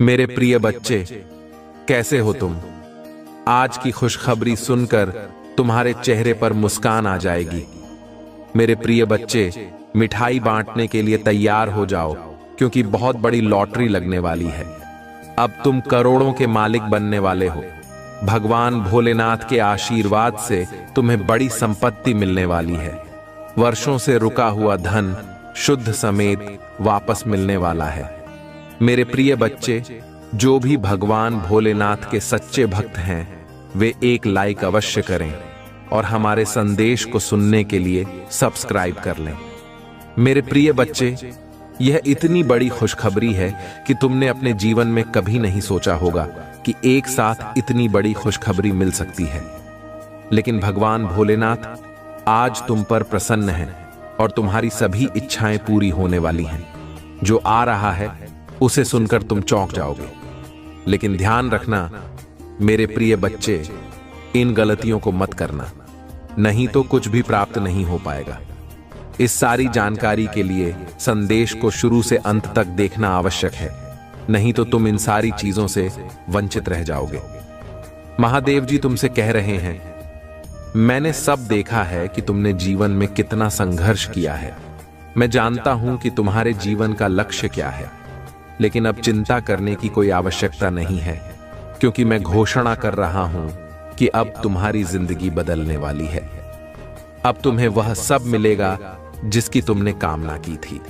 मेरे प्रिय बच्चे, कैसे हो तुम? आज की खुशखबरी सुनकर तुम्हारे चेहरे पर मुस्कान आ जाएगी। मेरे प्रिय बच्चे, मिठाई बांटने के लिए तैयार हो जाओ, क्योंकि बहुत बड़ी लॉटरी लगने वाली है। अब तुम करोड़ों के मालिक बनने वाले हो। भगवान भोलेनाथ के आशीर्वाद से तुम्हें बड़ी संपत्ति मिलने वाली है। वर्षों से रुका हुआ धन शुद्ध समेत वापस मिलने वाला है। मेरे प्रिय बच्चे, जो भी भगवान भोलेनाथ के सच्चे भक्त हैं, वे एक लाइक अवश्य करें और हमारे संदेश को सुनने के लिए सब्सक्राइब कर लें। मेरे प्रिय बच्चे, यह इतनी बड़ी खुशखबरी है कि तुमने अपने जीवन में कभी नहीं सोचा होगा कि एक साथ इतनी बड़ी खुशखबरी मिल सकती है। लेकिन भगवान भोलेनाथ आज तुम पर प्रसन्न हैं और तुम्हारी सभी इच्छाएं पूरी होने वाली हैं। जो आ रहा है उसे सुनकर तुम चौंक जाओगे। लेकिन ध्यान रखना मेरे प्रिय बच्चे, इन गलतियों को मत करना, नहीं तो कुछ भी प्राप्त नहीं हो पाएगा। इस सारी जानकारी के लिए संदेश को शुरू से अंत तक देखना आवश्यक है, नहीं तो तुम इन सारी चीजों से वंचित रह जाओगे। महादेव जी तुमसे कह रहे हैं, मैंने सब देखा है कि तुमने जीवन में कितना संघर्ष किया है। मैं जानता हूं कि तुम्हारे जीवन का लक्ष्य क्या है, लेकिन अब चिंता करने की कोई आवश्यकता नहीं है, क्योंकि मैं घोषणा कर रहा हूं कि अब तुम्हारी जिंदगी बदलने वाली है। अब तुम्हें वह सब मिलेगा जिसकी तुमने कामना की थी।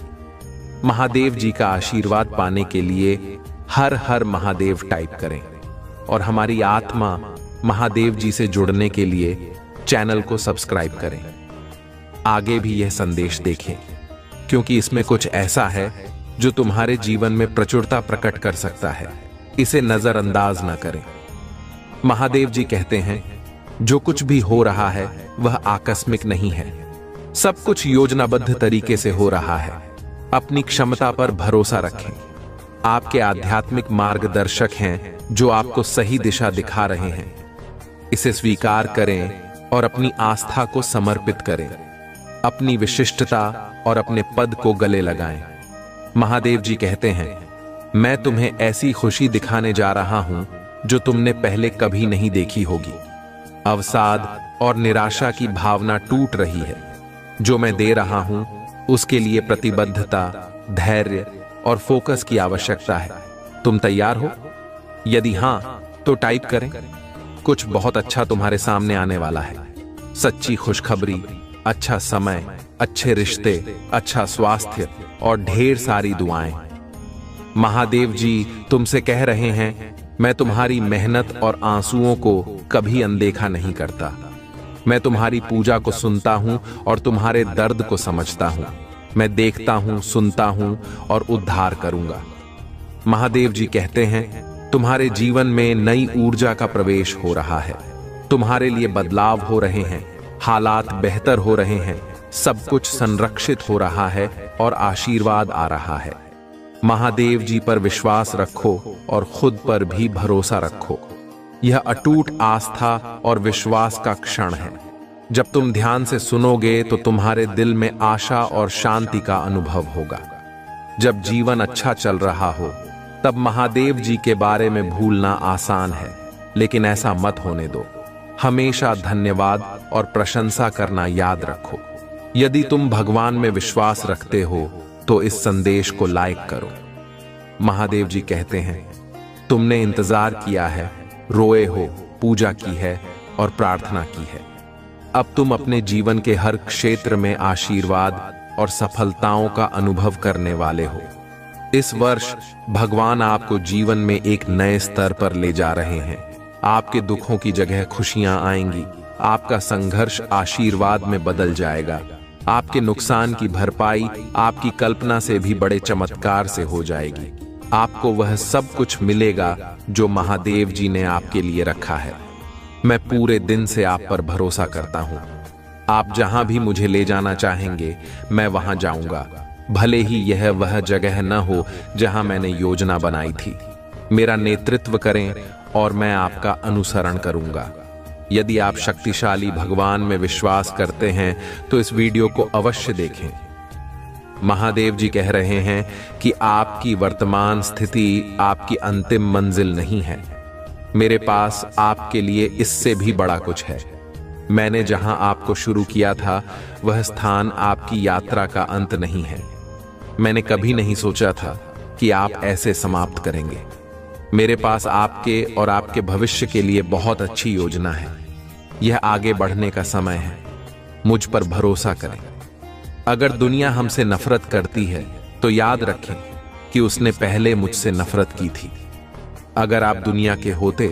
महादेव जी का आशीर्वाद पाने के लिए हर हर महादेव टाइप करें और हमारी आत्मा महादेव जी से जुड़ने के लिए चैनल को सब्सक्राइब करें। आगे भी यह संदेश देखें, क्योंकि इसमें कुछ ऐसा है जो तुम्हारे जीवन में प्रचुरता प्रकट कर सकता है। इसे नजरअंदाज न करें। महादेव जी कहते हैं, जो कुछ भी हो रहा है वह आकस्मिक नहीं है। सब कुछ योजनाबद्ध तरीके से हो रहा है। अपनी क्षमता पर भरोसा रखें। आपके आध्यात्मिक मार्गदर्शक हैं जो आपको सही दिशा दिखा रहे हैं। इसे स्वीकार करें और अपनी आस्था को समर्पित करें। अपनी विशिष्टता और अपने पद को गले लगाएं। महादेव जी कहते हैं, मैं तुम्हें ऐसी खुशी दिखाने जा रहा हूं जो तुमने पहले कभी नहीं देखी होगी। अवसाद और निराशा की भावना टूट रही है। जो मैं दे रहा हूं उसके लिए प्रतिबद्धता, धैर्य और फोकस की आवश्यकता है। तुम तैयार हो? यदि हां तो टाइप करें। कुछ बहुत अच्छा तुम्हारे सामने आने वाला है। सच्ची खुशखबरी, अच्छा समय, अच्छे रिश्ते, अच्छा स्वास्थ्य और ढेर सारी दुआएं। महादेव जी तुमसे कह रहे हैं, मैं तुम्हारी मेहनत और आंसुओं को कभी अनदेखा नहीं करता। मैं तुम्हारी पूजा को सुनता हूं और तुम्हारे दर्द को समझता हूं। मैं देखता हूं, सुनता हूं और उद्धार करूंगा। महादेव जी कहते हैं, तुम्हारे जीवन में नई ऊर्जा का प्रवेश हो रहा है। तुम्हारे लिए बदलाव हो रहे हैं, हालात बेहतर हो रहे हैं, सब कुछ संरक्षित हो रहा है और आशीर्वाद आ रहा है। महादेव जी पर विश्वास रखो और खुद पर भी भरोसा रखो। यह अटूट आस्था और विश्वास का क्षण है। जब तुम ध्यान से सुनोगे तो तुम्हारे दिल में आशा और शांति का अनुभव होगा। जब जीवन अच्छा चल रहा हो तब महादेव जी के बारे में भूलना आसान है, लेकिन ऐसा मत होने दो। हमेशा धन्यवाद और प्रशंसा करना याद रखो। यदि तुम भगवान में विश्वास रखते हो तो इस संदेश को लाइक करो। महादेव जी कहते हैं, तुमने इंतजार किया है, रोए हो, पूजा की है और प्रार्थना की है। अब तुम अपने जीवन के हर क्षेत्र में आशीर्वाद और सफलताओं का अनुभव करने वाले हो। इस वर्ष भगवान आपको जीवन में एक नए स्तर पर ले जा रहे हैं। आपके दुखों की जगह खुशियां आएंगी। आपका संघर्ष आशीर्वाद में बदल जाएगा। आपके नुकसान की भरपाई आपकी कल्पना से भी बड़े चमत्कार से हो जाएगी। आपको वह सब कुछ मिलेगा जो महादेव जी ने आपके लिए रखा है। मैं पूरे दिन से आप पर भरोसा करता हूं। आप जहां भी मुझे ले जाना चाहेंगे मैं वहां जाऊंगा, भले ही यह वह जगह न हो जहां मैंने योजना बनाई थी। मेरा नेतृत्व करें और मैं आपका अनुसरण करूंगा। यदि आप शक्तिशाली भगवान में विश्वास करते हैं तो इस वीडियो को अवश्य देखें। महादेव जी कह रहे हैं कि आपकी वर्तमान स्थिति आपकी अंतिम मंजिल नहीं है। मेरे पास आपके लिए इससे भी बड़ा कुछ है। मैंने जहां आपको शुरू किया था वह स्थान आपकी यात्रा का अंत नहीं है। मैंने कभी नहीं सोचा था कि आप ऐसे समाप्त करेंगे। मेरे पास आपके और आपके भविष्य के लिए बहुत अच्छी योजना है। यह आगे बढ़ने का समय है। मुझ पर भरोसा करें। अगर दुनिया हमसे नफरत करती है तो याद रखें कि उसने पहले मुझसे नफरत की थी। अगर आप दुनिया के होते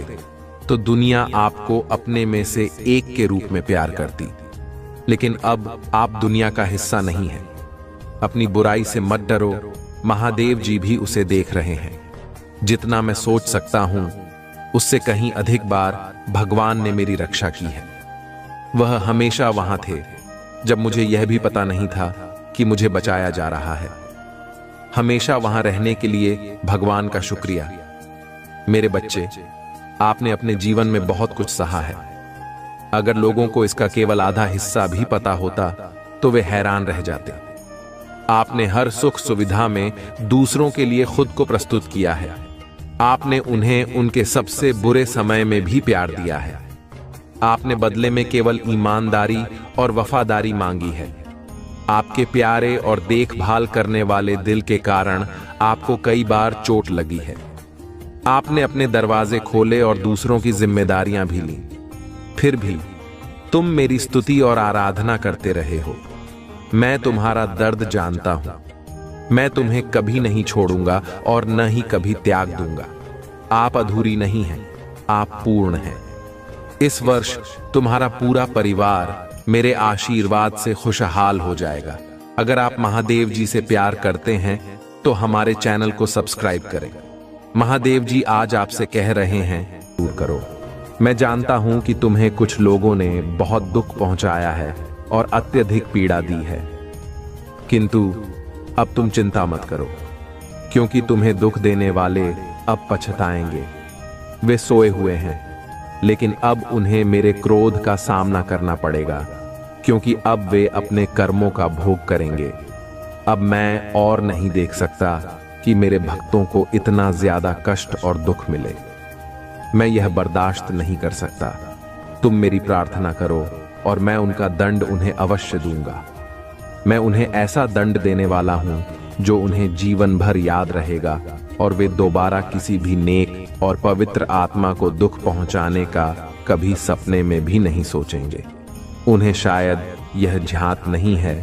तो दुनिया आपको अपने में से एक के रूप में प्यार करती, लेकिन अब आप दुनिया का हिस्सा नहीं हैं। अपनी बुराई से मत डरो, महादेव जी भी उसे देख रहे हैं। जितना मैं सोच सकता हूं उससे कहीं अधिक बार भगवान ने मेरी रक्षा की है। वह हमेशा वहां थे जब मुझे यह भी पता नहीं था कि मुझे बचाया जा रहा है। हमेशा वहां रहने के लिए भगवान का शुक्रिया। मेरे बच्चे, आपने अपने जीवन में बहुत कुछ सहा है। अगर लोगों को इसका केवल आधा हिस्सा भी पता होता तो वे हैरान रह जाते। आपने हर सुख सुविधा में दूसरों के लिए खुद को प्रस्तुत किया है। आपने उन्हें उनके सबसे बुरे समय में भी प्यार दिया है। आपने बदले में केवल ईमानदारी और वफादारी मांगी है। आपके प्यारे और देखभाल करने वाले दिल के कारण आपको कई बार चोट लगी है। आपने अपने दरवाजे खोले और दूसरों की जिम्मेदारियां भी ली। फिर भी तुम मेरी स्तुति और आराधना करते रहे हो। मैं तुम्हारा दर्द जानता हूं। मैं तुम्हें कभी नहीं छोड़ूंगा और न ही कभी त्याग दूंगा। आप अधूरी नहीं हैं, आप पूर्ण हैं। इस वर्ष तुम्हारा पूरा परिवार मेरे आशीर्वाद से खुशहाल हो जाएगा। अगर आप महादेव जी से प्यार करते हैं तो हमारे चैनल को सब्सक्राइब करें। महादेव जी आज आपसे कह रहे हैं, दूर करो। मैं जानता हूं कि तुम्हें कुछ लोगों ने बहुत दुख पहुंचाया है और अत्यधिक पीड़ा दी है, किंतु अब तुम चिंता मत करो, क्योंकि तुम्हें दुख देने वाले अब पछताएंगे। वे सोए हुए हैं, लेकिन अब उन्हें मेरे क्रोध का सामना करना पड़ेगा, क्योंकि अब वे अपने कर्मों का भोग करेंगे। अब मैं और नहीं देख सकता कि मेरे भक्तों को इतना ज्यादा कष्ट और दुख मिले। मैं यह बर्दाश्त नहीं कर सकता। तुम मेरी प्रार्थना करो और मैं उनका दंड उन्हें अवश्य दूंगा। मैं उन्हें ऐसा दंड देने वाला हूं जो उन्हें जीवन भर याद रहेगा और वे दोबारा किसी भी नेक और पवित्र आत्मा को दुख पहुंचाने का कभी सपने में भी नहीं सोचेंगे। उन्हें शायद यह झांक नहीं है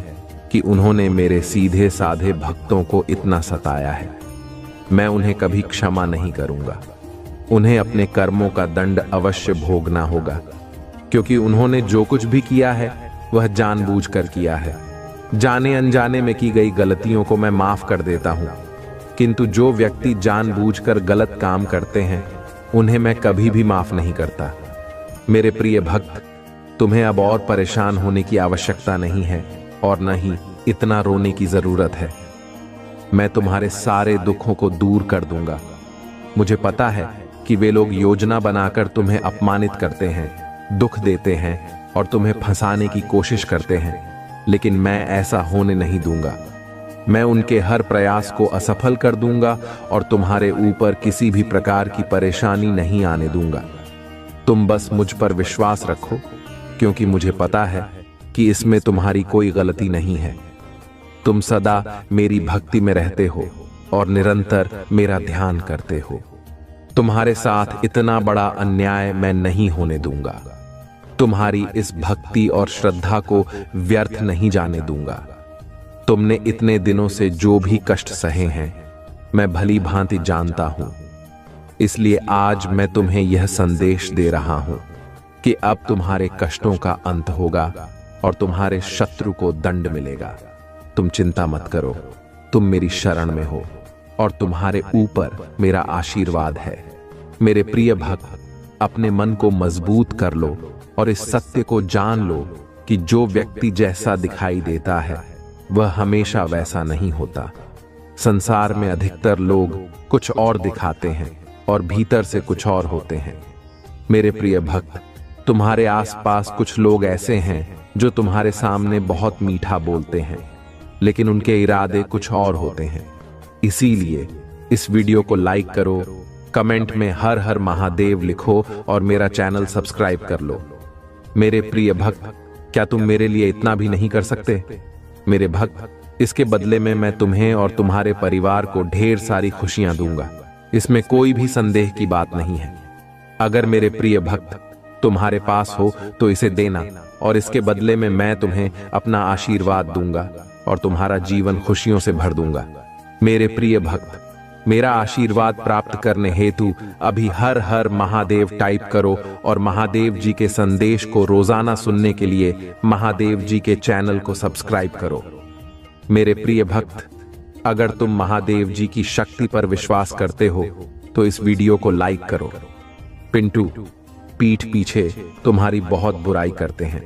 कि उन्होंने मेरे सीधे साधे भक्तों को इतना सताया है। मैं उन्हें कभी क्षमा नहीं करूंगा। उन्हें अपने कर्मों का दंड अवश्य भोगना होगा, क्योंकि उन्होंने जो कुछ भी किया है वह जानबूझकर किया है। जाने अनजाने में की गई गलतियों को मैं माफ कर देता हूं, किंतु जो व्यक्ति जानबूझकर गलत काम करते हैं उन्हें मैं कभी भी माफ नहीं करता। मेरे प्रिय भक्त, तुम्हें अब और परेशान होने की आवश्यकता नहीं है और न ही इतना रोने की जरूरत है। मैं तुम्हारे सारे दुखों को दूर कर दूंगा। मुझे पता है कि वे लोग योजना बनाकर तुम्हें अपमानित करते हैं, दुख देते हैं और तुम्हें फंसाने की कोशिश करते हैं, लेकिन मैं ऐसा होने नहीं दूंगा। मैं उनके हर प्रयास को असफल कर दूंगा और तुम्हारे ऊपर किसी भी प्रकार की परेशानी नहीं आने दूंगा। तुम बस मुझ पर विश्वास रखो, क्योंकि मुझे पता है कि इसमें तुम्हारी कोई गलती नहीं है। तुम सदा मेरी भक्ति में रहते हो और निरंतर मेरा ध्यान करते हो। तुम्हारे साथ इतना बड़ा अन्याय मैं नहीं होने दूंगा। तुम्हारी इस भक्ति और श्रद्धा को व्यर्थ नहीं जाने दूंगा। तुमने इतने दिनों से जो भी कष्ट सहे हैं मैं भली भांति जानता हूं, इसलिए आज मैं तुम्हें यह संदेश दे रहा हूं कि अब तुम्हारे कष्टों का अंत होगा और तुम्हारे शत्रु को दंड मिलेगा। तुम चिंता मत करो, तुम मेरी शरण में हो और तुम्हारे ऊपर मेरा आशीर्वाद है। मेरे प्रिय भक्त, अपने मन को मजबूत कर लो और इस सत्य को जान लो कि जो व्यक्ति जैसा दिखाई देता है वह हमेशा वैसा नहीं होता। संसार में अधिकतर लोग कुछ और दिखाते हैं और भीतर से कुछ और होते हैं। मेरे प्रिय भक्त, तुम्हारे आसपास कुछ लोग ऐसे हैं जो तुम्हारे सामने बहुत मीठा बोलते हैं, लेकिन उनके इरादे कुछ और होते हैं। इसीलिए इस वीडियो को लाइक करो, कमेंट में हर हर महादेव लिखो और मेरा चैनल सब्सक्राइब कर लो। मेरे प्रिय भक्त, क्या तुम मेरे लिए इतना भी नहीं कर सकते? मेरे भक्त, इसके बदले में मैं तुम्हें और तुम्हारे परिवार को ढेर सारी खुशियां दूंगा। इसमें कोई भी संदेह की बात नहीं है। अगर मेरे प्रिय भक्त तुम्हारे पास हो तो इसे देना, और इसके बदले में मैं तुम्हें अपना आशीर्वाद दूंगा और तुम्हारा जीवन खुशियों से भर दूंगा। मेरे प्रिय भक्त, मेरा आशीर्वाद प्राप्त करने हेतु अभी हर हर महादेव टाइप करो और महादेव जी के संदेश को रोजाना सुनने के लिए महादेव जी के चैनल को सब्सक्राइब करो। मेरे प्रिय भक्त, अगर तुम महादेव जी की शक्ति पर विश्वास करते हो तो इस वीडियो को लाइक करो। पिंटू पीठ पीछे तुम्हारी बहुत बुराई करते हैं।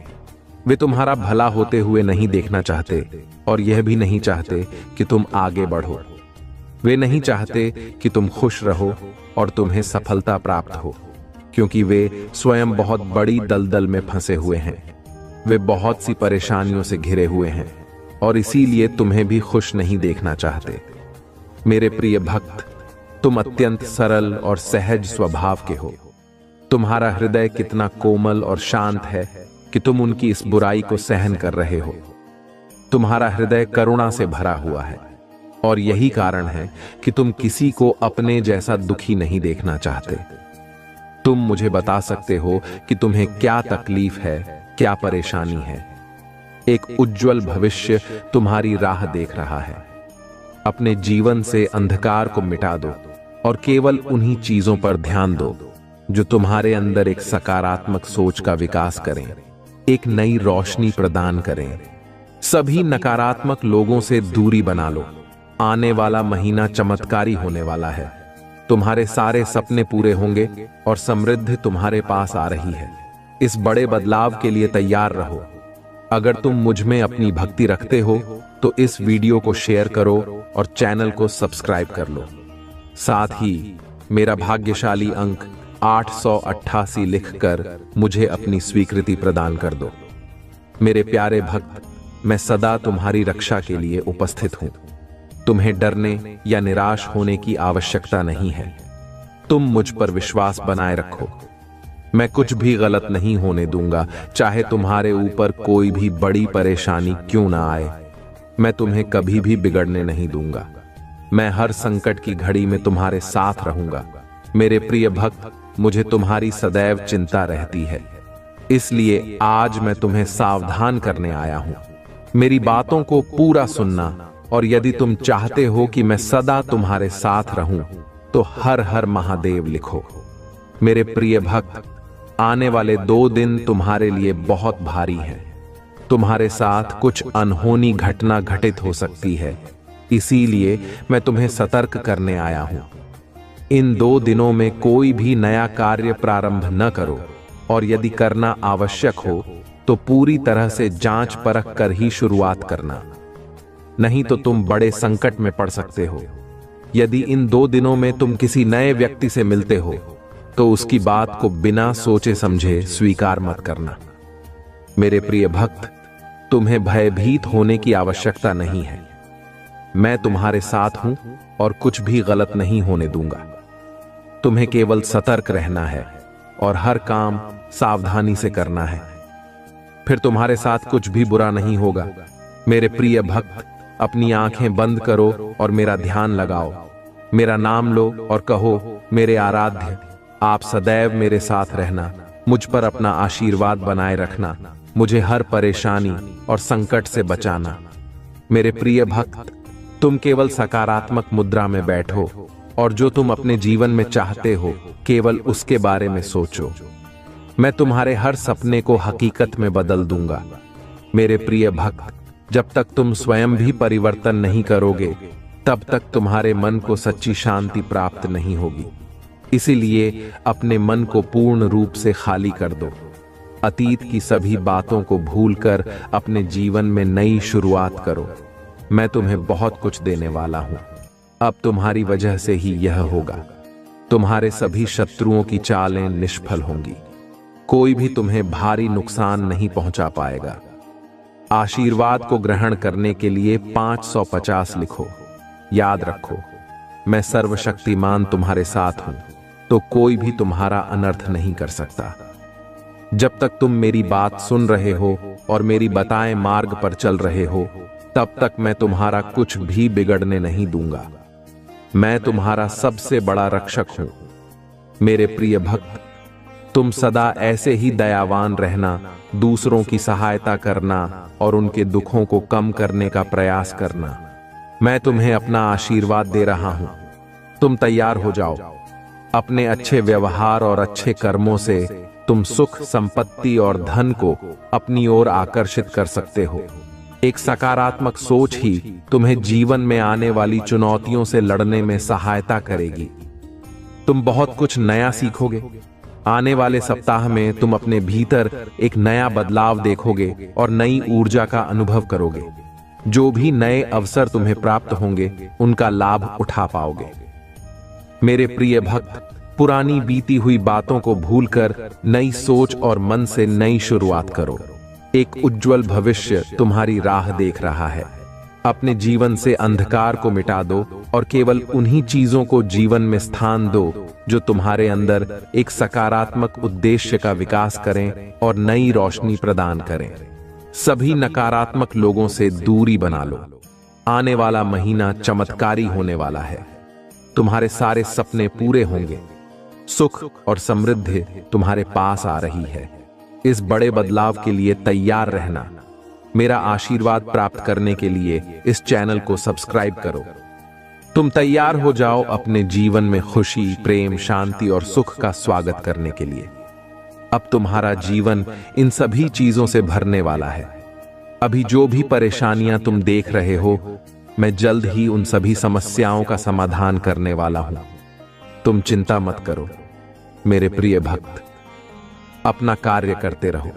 वे तुम्हारा भला होते हुए नहीं देखना चाहते और यह भी नहीं चाहते कि तुम आगे बढ़ो। वे नहीं चाहते कि तुम खुश रहो और तुम्हें सफलता प्राप्त हो, क्योंकि वे स्वयं बहुत बड़ी दलदल में फंसे हुए हैं। वे बहुत सी परेशानियों से घिरे हुए हैं और इसीलिए तुम्हें भी खुश नहीं देखना चाहते। मेरे प्रिय भक्त, तुम अत्यंत सरल और सहज स्वभाव के हो। तुम्हारा हृदय कितना कोमल और शांत है कि तुम उनकी इस बुराई को सहन कर रहे हो। तुम्हारा हृदय करुणा से भरा हुआ है और यही कारण है कि तुम किसी को अपने जैसा दुखी नहीं देखना चाहते। तुम मुझे बता सकते हो कि तुम्हें क्या तकलीफ है, क्या परेशानी है। एक उज्जवल भविष्य तुम्हारी राह देख रहा है। अपने जीवन से अंधकार को मिटा दो और केवल उन्हीं चीजों पर ध्यान दो जो तुम्हारे अंदर एक सकारात्मक सोच का विकास करें, एक नई रोशनी प्रदान करें। सभी नकारात्मक लोगों से दूरी बना लो। आने वाला महीना चमत्कारी होने वाला है। तुम्हारे सारे सपने पूरे होंगे और समृद्धि तुम्हारे पास आ रही है। इस बड़े बदलाव के लिए तैयार रहो। अगर तुम मुझ में अपनी भक्ति रखते हो तो इस वीडियो को शेयर करो और चैनल को सब्सक्राइब कर लो। साथ ही मेरा भाग्यशाली अंक 888 लिखकर मुझे अपनी स्वीकृति प्रदान कर दो। मेरे प्यारे भक्त, मैं सदा तुम्हारी रक्षा के लिए उपस्थित हूं। तुम्हें डरने या निराश होने की आवश्यकता नहीं है। तुम मुझ पर विश्वास बनाए रखो। मैं कुछ भी गलत नहीं होने दूंगा, चाहे तुम्हारे ऊपर कोई भी बड़ी परेशानी क्यों ना आए। मैं तुम्हें कभी भी बिगड़ने नहीं दूंगा। मैं हर संकट की घड़ी में तुम्हारे साथ रहूंगा। मेरे प्रिय भक्त, मुझे तुम्हारी सदैव चिंता रहती है, इसलिए आज मैं तुम्हें सावधान करने आया हूं। मेरी बातों को पूरा सुनना, और यदि तुम चाहते हो कि मैं सदा तुम्हारे साथ रहूं तो हर हर महादेव लिखो। मेरे प्रिय भक्त, आने वाले 2 दिन तुम्हारे लिए बहुत भारी हैं। तुम्हारे साथ कुछ अनहोनी घटना घटित हो सकती है, इसीलिए मैं तुम्हें सतर्क करने आया हूं। इन 2 दिनों में कोई भी नया कार्य प्रारंभ न करो, और यदि करना आवश्यक हो तो पूरी तरह से जांच परख कर ही शुरुआत करना, नहीं तो तुम बड़े संकट में पड़ सकते हो। यदि इन 2 दिनों में तुम किसी नए व्यक्ति से मिलते हो तो उसकी बात को बिना सोचे समझे स्वीकार मत करना। मेरे प्रिय भक्त, तुम्हें भयभीत होने की आवश्यकता नहीं है। मैं तुम्हारे साथ हूं और कुछ भी गलत नहीं होने दूंगा। तुम्हें केवल सतर्क रहना है और हर काम सावधानी से करना है, फिर तुम्हारे साथ कुछ भी बुरा नहीं होगा। मेरे प्रिय भक्त, अपनी आंखें बंद करो और मेरा ध्यान लगाओ। मेरा नाम लो और कहो, मेरे आराध्य, आप सदैव मेरे साथ रहना, मुझ पर अपना आशीर्वाद बनाए रखना, मुझे हर परेशानी और संकट से बचाना। मेरे प्रिय भक्त, तुम केवल सकारात्मक मुद्रा में बैठो और जो तुम अपने जीवन में चाहते हो केवल उसके बारे में सोचो। मैं तुम्हारे हर सपने को हकीकत में बदल दूंगा। मेरे प्रिय भक्त, जब तक तुम स्वयं भी परिवर्तन नहीं करोगे तब तक तुम्हारे मन को सच्ची शांति प्राप्त नहीं होगी। इसीलिए अपने मन को पूर्ण रूप से खाली कर दो। अतीत की सभी बातों को भूलकर अपने जीवन में नई शुरुआत करो। मैं तुम्हें बहुत कुछ देने वाला हूं। अब तुम्हारी वजह से ही यह होगा। तुम्हारे सभी शत्रुओं की चालें निष्फल होंगी। कोई भी तुम्हें भारी नुकसान नहीं पहुंचा पाएगा। आशीर्वाद को ग्रहण करने के लिए 550 लिखो। याद रखो, मैं सर्वशक्तिमान तुम्हारे साथ हूं, तो कोई भी तुम्हारा अनर्थ नहीं कर सकता। जब तक तुम मेरी बात सुन रहे हो और मेरी बताए मार्ग पर चल रहे हो, तब तक मैं तुम्हारा कुछ भी बिगड़ने नहीं दूंगा। मैं तुम्हारा सबसे बड़ा रक्षक हूं। मेरे प्रिय भक्त, तुम सदा ऐसे ही दयावान रहना, दूसरों की सहायता करना और उनके दुखों को कम करने का प्रयास करना। मैं तुम्हें अपना आशीर्वाद दे रहा हूं। तुम तैयार हो जाओ। अपने अच्छे व्यवहार और अच्छे कर्मों से तुम सुख, संपत्ति और धन को अपनी ओर आकर्षित कर सकते हो। एक सकारात्मक सोच ही तुम्हें जीवन में आने वाली चुनौतियों से लड़ने में सहायता करेगी। तुम बहुत कुछ नया सीखोगे। आने वाले सप्ताह में तुम अपने भीतर एक नया बदलाव देखोगे और नई ऊर्जा का अनुभव करोगे। जो भी नए अवसर तुम्हें प्राप्त होंगे, उनका लाभ उठा पाओगे। मेरे प्रिय भक्त, पुरानी बीती हुई बातों को भूलकर नई सोच और मन से नई शुरुआत करो। एक उज्जवल भविष्य तुम्हारी राह देख रहा है। अपने जीवन से अंधकार को मिटा दो और केवल उन्हीं चीजों को जीवन में स्थान दो जो तुम्हारे अंदर एक सकारात्मक उद्देश्य का विकास करें और नई रोशनी प्रदान करें। सभी नकारात्मक लोगों से दूरी बना लो। आने वाला महीना चमत्कारी होने वाला है। तुम्हारे सारे सपने पूरे होंगे। सुख और समृद्धि तुम्हारे पास आ रही है। इस बड़े बदलाव के लिए तैयार रहना। मेरा आशीर्वाद प्राप्त करने के लिए इस चैनल को सब्सक्राइब करो। तुम तैयार हो जाओ अपने जीवन में खुशी, प्रेम, शांति और सुख का स्वागत करने के लिए। अब तुम्हारा जीवन इन सभी चीजों से भरने वाला है। अभी जो भी परेशानियां तुम देख रहे हो, मैं जल्द ही उन सभी समस्याओं का समाधान करने वाला हूं। तुम चिंता मत करो मेरे प्रिय भक्त, अपना कार्य करते रहो।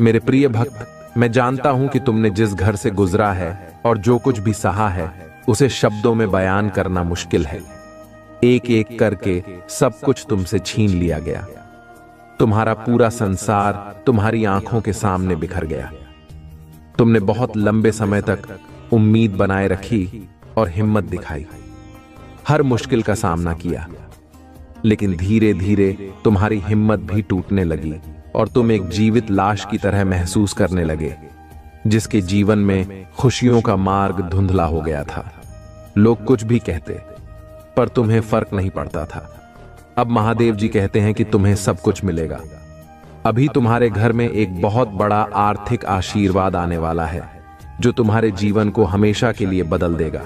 मेरे प्रिय भक्त, मैं जानता हूं कि तुमने जिस घर से गुजरा है और जो कुछ भी सहा है, उसे शब्दों में बयान करना मुश्किल है। एक एक करके सब कुछ तुमसे छीन लिया गया। तुम्हारा पूरा संसार तुम्हारी आंखों के सामने बिखर गया। तुमने बहुत लंबे समय तक उम्मीद बनाए रखी और हिम्मत दिखाई। हर मुश्किल का सामना किया, लेकिन धीरे धीरे तुम्हारी हिम्मत भी टूटने लगी और तुम एक जीवित लाश की तरह महसूस करने लगे, जिसके जीवन में खुशियों का मार्ग धुंधला हो गया था। लोग कुछ भी कहते, पर तुम्हें फर्क नहीं पड़ता था। अब महादेव जी कहते हैं कि तुम्हें सब कुछ मिलेगा। अभी तुम्हारे घर में एक बहुत बड़ा आर्थिक आशीर्वाद आने वाला है, जो तुम्हारे जीवन को हमेशा के लिए बदल देगा।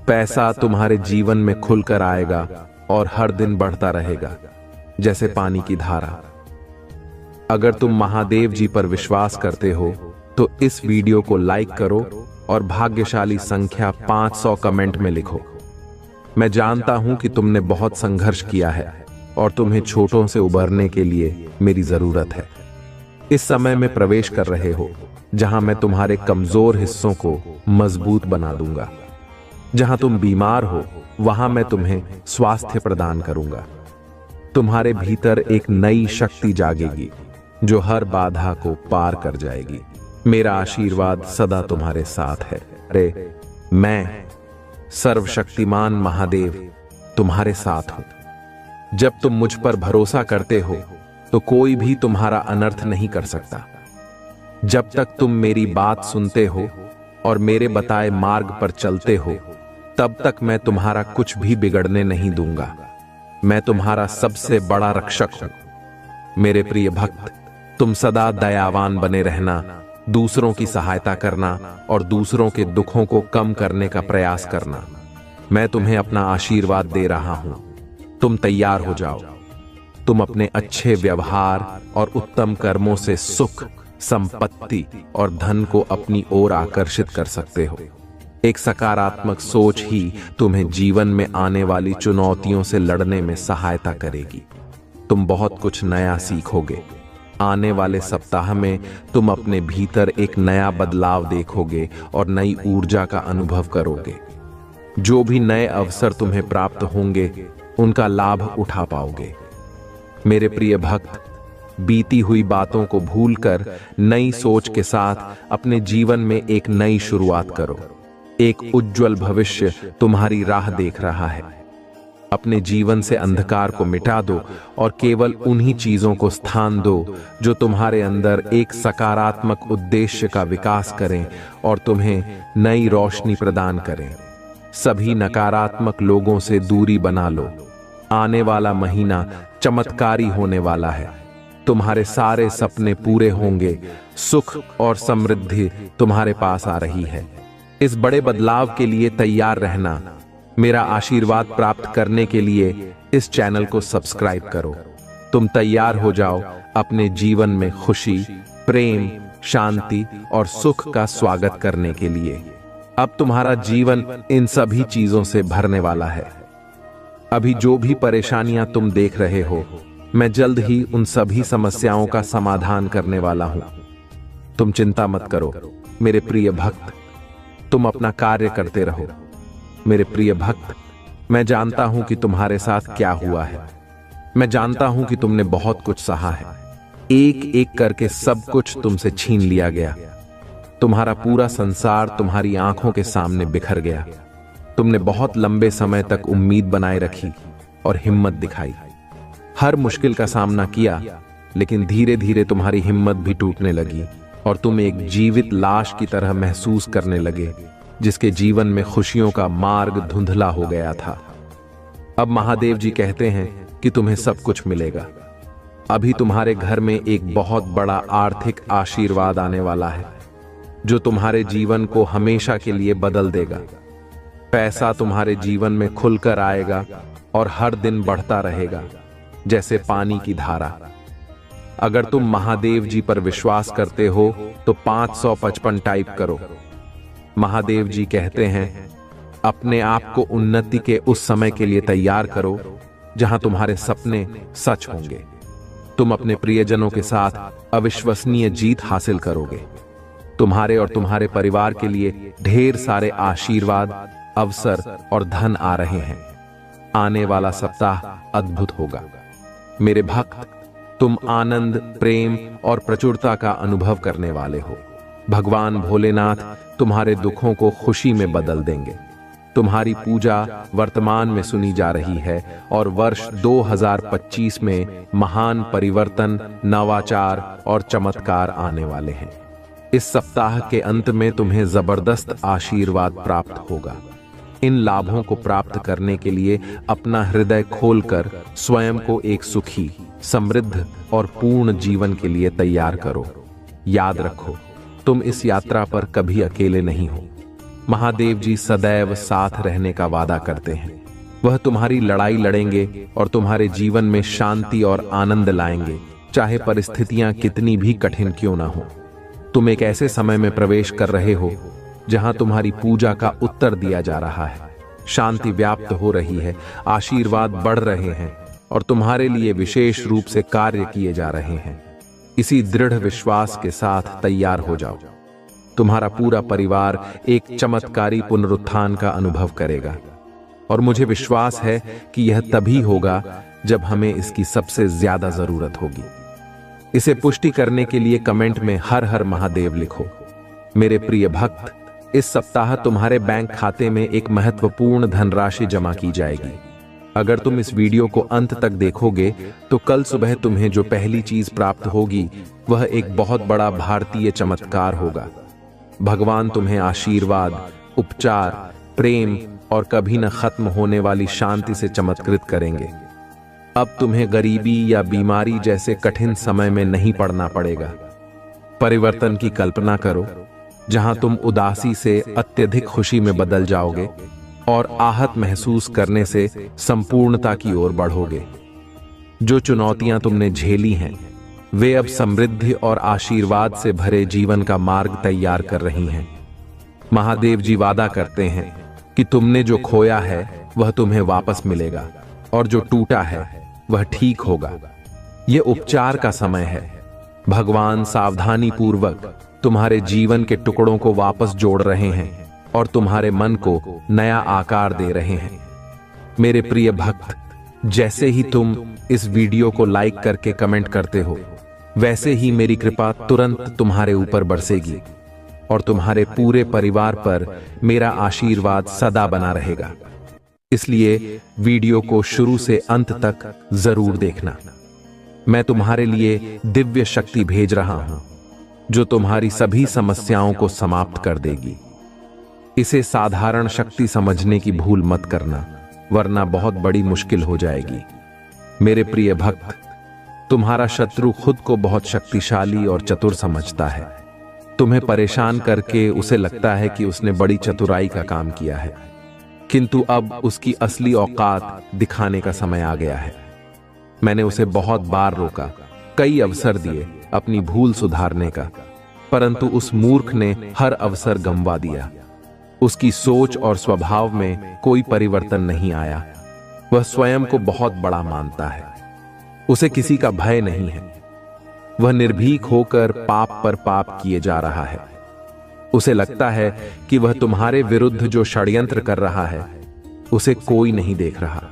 पैसा तुम्हारे जीवन में खुलकर आएगा और हर दिन बढ़ता रहेगा, जैसे पानी की धारा। अगर तुम महादेव जी पर विश्वास करते हो, तो इस वीडियो को लाइक करो और भाग्यशाली संख्या 500 कमेंट में लिखो। मैं जानता हूं कि तुमने बहुत संघर्ष किया है और तुम्हें छोटों से उबरने के लिए मेरी जरूरत है। इस समय में प्रवेश कर रहे हो जहां मैं तुम्हारे कमजोर हिस्सों को मजबूत बना दूंगा। जहां तुम बीमार हो, वहां मैं तुम्हें स्वास्थ्य प्रदान करूंगा। तुम्हारे भीतर एक नई शक्ति जागेगी जो हर बाधा को पार कर जाएगी। मेरा आशीर्वाद सदा तुम्हारे साथ है। अरे, मैं सर्वशक्तिमान महादेव तुम्हारे साथ हूं। जब तुम मुझ पर भरोसा करते हो, तो कोई भी तुम्हारा अनर्थ नहीं कर सकता। जब तक तुम मेरी बात सुनते हो और मेरे बताए मार्ग पर चलते हो, तब तक मैं तुम्हारा कुछ भी बिगड़ने नहीं दूंगा। मैं तुम्हारा सबसे बड़ा रक्षक हूं। मेरे प्रिय भक्त, तुम सदा दयावान बने रहना, दूसरों की सहायता करना और दूसरों के दुखों को कम करने का प्रयास करना। मैं तुम्हें अपना आशीर्वाद दे रहा हूं। तुम तैयार हो जाओ। तुम अपने अच्छे व्यवहार और उत्तम कर्मों से सुख, संपत्ति और धन को अपनी ओर आकर्षित कर सकते हो। एक सकारात्मक सोच ही तुम्हें जीवन में आने वाली चुनौतियों से लड़ने में सहायता करेगी। तुम बहुत कुछ नया सीखोगे। आने वाले सप्ताह में तुम अपने भीतर एक नया बदलाव देखोगे और नई ऊर्जा का अनुभव करोगे। जो भी नए अवसर तुम्हें प्राप्त होंगे, उनका लाभ उठा पाओगे। मेरे प्रिय भक्त, बीती हुई बातों को भूलकर नई सोच के साथ अपने जीवन में एक नई शुरुआत करो। एक उज्जवल भविष्य तुम्हारी राह देख रहा है। अपने जीवन से अंधकार को मिटा दो और केवल उन्हीं चीजों को स्थान दो जो तुम्हारे अंदर एक सकारात्मक उद्देश्य का विकास करें और तुम्हें नई रोशनी प्रदान करें। सभी नकारात्मक लोगों से दूरी बना लो। आने वाला महीना चमत्कारी होने वाला है। तुम्हारे सारे सपने पूरे होंगे। सुख और समृद्धि तुम्हारे पास आ रही है। इस बड़े बदलाव के लिए तैयार रहना। मेरा आशीर्वाद प्राप्त करने के लिए इस चैनल को सब्सक्राइब करो। तुम तैयार हो जाओ अपने जीवन में खुशी, प्रेम, शांति और सुख का स्वागत करने के लिए। अब तुम्हारा जीवन इन सभी चीजों से भरने वाला है। अभी जो भी परेशानियां तुम देख रहे हो, मैं जल्द ही उन सभी समस्याओं का समाधान करने वाला हूं। तुम चिंता मत करो मेरे प्रिय भक्त, तुम अपना कार्य करते रहो। मेरे प्रिय भक्त, मैं जानता हूं कि तुम्हारे साथ क्या हुआ है। मैं जानता हूं कि तुमने बहुत कुछ सहा है। एक एक करके सब कुछ तुमसे छीन लिया गया। तुम्हारा पूरा संसार तुम्हारी आंखों के सामने बिखर गया। तुमने बहुत लंबे समय तक उम्मीद बनाए रखी और हिम्मत दिखाई। हर मुश्किल का सामना किया, लेकिन धीरे धीरे तुम्हारी हिम्मत भी टूटने लगी और तुम एक जीवित लाश की तरह महसूस करने लगे, जिसके जीवन में खुशियों का मार्ग धुंधला हो गया था। अब महादेव जी कहते हैं कि तुम्हें सब कुछ मिलेगा। अभी तुम्हारे घर में एक बहुत बड़ा आर्थिक आशीर्वाद आने वाला है, जो तुम्हारे जीवन को हमेशा के लिए बदल देगा। पैसा तुम्हारे जीवन में खुलकर आएगा और हर दिन बढ़ता रहेगा, जैसे पानी की धारा। अगर तुम महादेव जी पर विश्वास करते हो तो 555 टाइप करो। महादेव जी कहते हैं, अपने आप को उन्नति के उस समय के लिए तैयार करो जहां तुम्हारे सपने सच होंगे। तुम अपने प्रियजनों के साथ अविश्वसनीय जीत हासिल करोगे। तुम्हारे और तुम्हारे परिवार के लिए ढेर सारे आशीर्वाद, अवसर और धन आ रहे हैं। आने वाला सप्ताह अद्भुत होगा। मेरे भक्त, तुम आनंद, प्रेम और प्रचुरता का अनुभव करने वाले हो। भगवान भोलेनाथ तुम्हारे दुखों को खुशी में बदल देंगे। तुम्हारी पूजा वर्तमान में सुनी जा रही है और वर्ष 2025 में महान परिवर्तन, नवाचार और चमत्कार आने वाले हैं। इस सप्ताह के अंत में तुम्हें जबरदस्त आशीर्वाद प्राप्त होगा। इन लाभों को प्राप्त करने के लिए अपना हृदय खोलकर स्वयं को एक सुखी, समृद्ध और पूर्ण जीवन के लिए तैयार करो। याद रखो, तुम इस यात्रा पर कभी अकेले नहीं हो। महादेव जी सदैव साथ रहने का वादा करते हैं। वह तुम्हारी लड़ाई लड़ेंगे और तुम्हारे जीवन में शांति और आनंद लाएंगे, चाहे परिस्थितियां कितनी भी कठिन क्यों ना हो। तुम एक ऐसे समय में प्रवेश कर रहे हो जहां तुम्हारी पूजा का उत्तर दिया जा रहा है। शांति व्याप्त हो रही है, आशीर्वाद बढ़ रहे हैं और तुम्हारे लिए विशेष रूप से कार्य किए जा रहे हैं। इसी दृढ़ विश्वास के साथ तैयार हो जाओ। तुम्हारा पूरा परिवार एक चमत्कारी पुनरुत्थान का अनुभव करेगा और मुझे विश्वास है कि यह तभी होगा जब हमें इसकी सबसे ज्यादा जरूरत होगी। इसे पुष्टि करने के लिए कमेंट में हर हर महादेव लिखो। मेरे प्रिय भक्त, इस सप्ताह तुम्हारे बैंक खाते में एक महत्वपूर्ण धनराशि जमा की जाएगी। अगर तुम इस वीडियो को अंत तक देखोगे तो कल सुबह तुम्हें जो पहली चीज प्राप्त होगी वह एक बहुत बड़ा भारतीय चमत्कार होगा। भगवान तुम्हें आशीर्वाद, उपचार, प्रेम और कभी न खत्म होने वाली शांति से चमत्कृत करेंगे। अब तुम्हें गरीबी या बीमारी जैसे कठिन समय में नहीं पड़ना पड़ेगा। परिवर्तन की कल्पना करो, जहां तुम उदासी से अत्यधिक खुशी में बदल जाओगे और आहत महसूस करने से संपूर्णता की ओर बढ़ोगे। जो चुनौतियां तुमने झेली हैं, वे अब समृद्धि और आशीर्वाद से भरे जीवन का मार्ग तैयार कर रही हैं। महादेव जी वादा करते हैं कि तुमने जो खोया है वह तुम्हें वापस मिलेगा और जो टूटा है वह ठीक होगा। यह उपचार का समय है। भगवान सावधानी पूर्वक तुम्हारे जीवन के टुकड़ों को वापस जोड़ रहे हैं और तुम्हारे मन को नया आकार दे रहे हैं। मेरे प्रिय भक्त, जैसे ही तुम इस वीडियो को लाइक करके कमेंट करते हो, वैसे ही मेरी कृपा तुरंत तुम्हारे ऊपर बरसेगी और तुम्हारे पूरे परिवार पर मेरा आशीर्वाद सदा बना रहेगा। इसलिए वीडियो को शुरू से अंत तक जरूर देखना। मैं तुम्हारे लिए दिव्य शक्ति भेज रहा हूं जो तुम्हारी सभी समस्याओं को समाप्त कर देगी। इसे साधारण शक्ति समझने की भूल मत करना, वरना बहुत बड़ी मुश्किल हो जाएगी। मेरे प्रिय भक्त, तुम्हारा शत्रु खुद को बहुत शक्तिशाली और चतुर समझता है। तुम्हें परेशान करके उसे लगता है कि उसने बड़ी चतुराई का काम किया है, किंतु अब उसकी असली औकात दिखाने का समय आ गया है। मैंने उसे बहुत बार रोका, कई अवसर दिए अपनी भूल सुधारने का, परंतु उस मूर्ख ने हर अवसर गंवा दिया। उसकी सोच और स्वभाव में कोई परिवर्तन नहीं आया। वह स्वयं को बहुत बड़ा मानता है। उसे किसी का भय नहीं है। वह निर्भीक होकर पाप पर पाप किए जा रहा है। उसे लगता है कि वह तुम्हारे विरुद्ध जो षड्यंत्र कर रहा है उसे कोई नहीं देख रहा,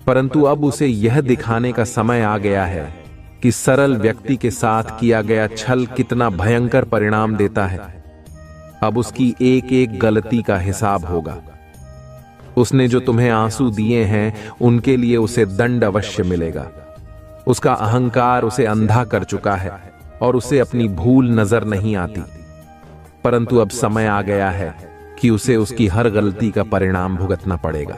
परंतु अब उसे यह दिखाने का समय आ गया है कि सरल व्यक्ति के साथ किया गया छल कितना भयंकर परिणाम देता है। अब उसकी एक एक गलती का हिसाब होगा। उसने जो तुम्हें आंसू दिए हैं उनके लिए उसे दंड अवश्य मिलेगा। उसका अहंकार उसे अंधा कर चुका है और उसे अपनी भूल नजर नहीं आती, परंतु अब समय आ गया है कि उसे उसकी हर गलती का परिणाम भुगतना पड़ेगा।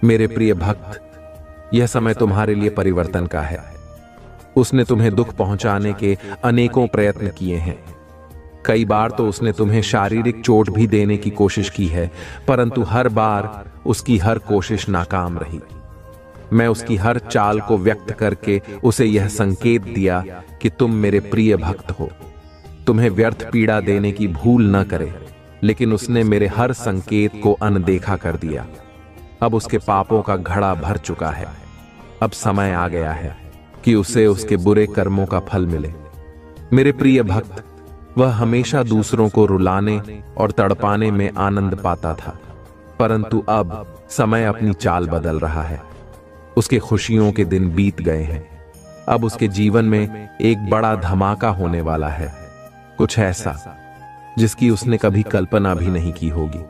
मेरे प्रिय भक्त, यह समय तुम्हारे लिए परिवर्तन का है। उसने तुम्हें दुख पहुंचाने के अनेकों प्रयत्न किए हैं। कई बार तो उसने तुम्हें शारीरिक चोट भी देने की कोशिश की है, परंतु हर बार उसकी हर कोशिश नाकाम रही। मैं उसकी हर चाल को व्यक्त करके उसे यह संकेत दिया कि तुम मेरे प्रिय भक्त हो, तुम्हें व्यर्थ पीड़ा देने की भूल न करे, लेकिन उसने मेरे हर संकेत को अनदेखा कर दिया। अब उसके पापों का घड़ा भर चुका है। अब समय आ गया है कि उसे उसके बुरे कर्मों का फल मिले। मेरे प्रिय भक्त, वह हमेशा दूसरों को रुलाने और तड़पाने में आनंद पाता था, परंतु अब समय अपनी चाल बदल रहा है। उसके खुशियों के दिन बीत गए हैं। अब उसके जीवन में एक बड़ा धमाका होने वाला है, कुछ ऐसा जिसकी उसने कभी कल्पना भी नहीं की होगी।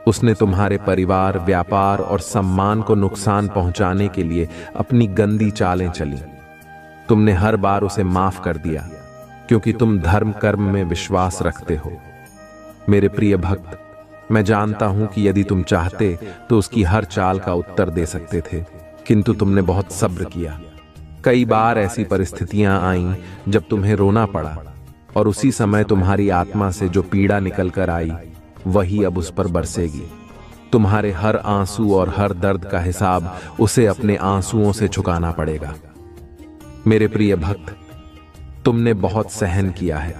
उसने तुम्हारे परिवार, व्यापार और सम्मान को नुकसान पहुंचाने के लिए अपनी गंदी चालें चली। तुमने हर बार उसे माफ कर दिया क्योंकि तुम धर्म कर्म में विश्वास रखते हो। मेरे प्रिय भक्त, मैं जानता हूं कि यदि तुम चाहते तो उसकी हर चाल का उत्तर दे सकते थे, किंतु तुमने बहुत सब्र किया। कई बार ऐसी परिस्थितियां आईं जब तुम्हें रोना पड़ा, और उसी समय तुम्हारी आत्मा से जो पीड़ा निकल कर आई वही अब उस पर बरसेगी। तुम्हारे हर आंसू और हर दर्द का हिसाब उसे अपने आंसुओं से चुकाना पड़ेगा। मेरे प्रिय भक्त, तुमने बहुत सहन किया है,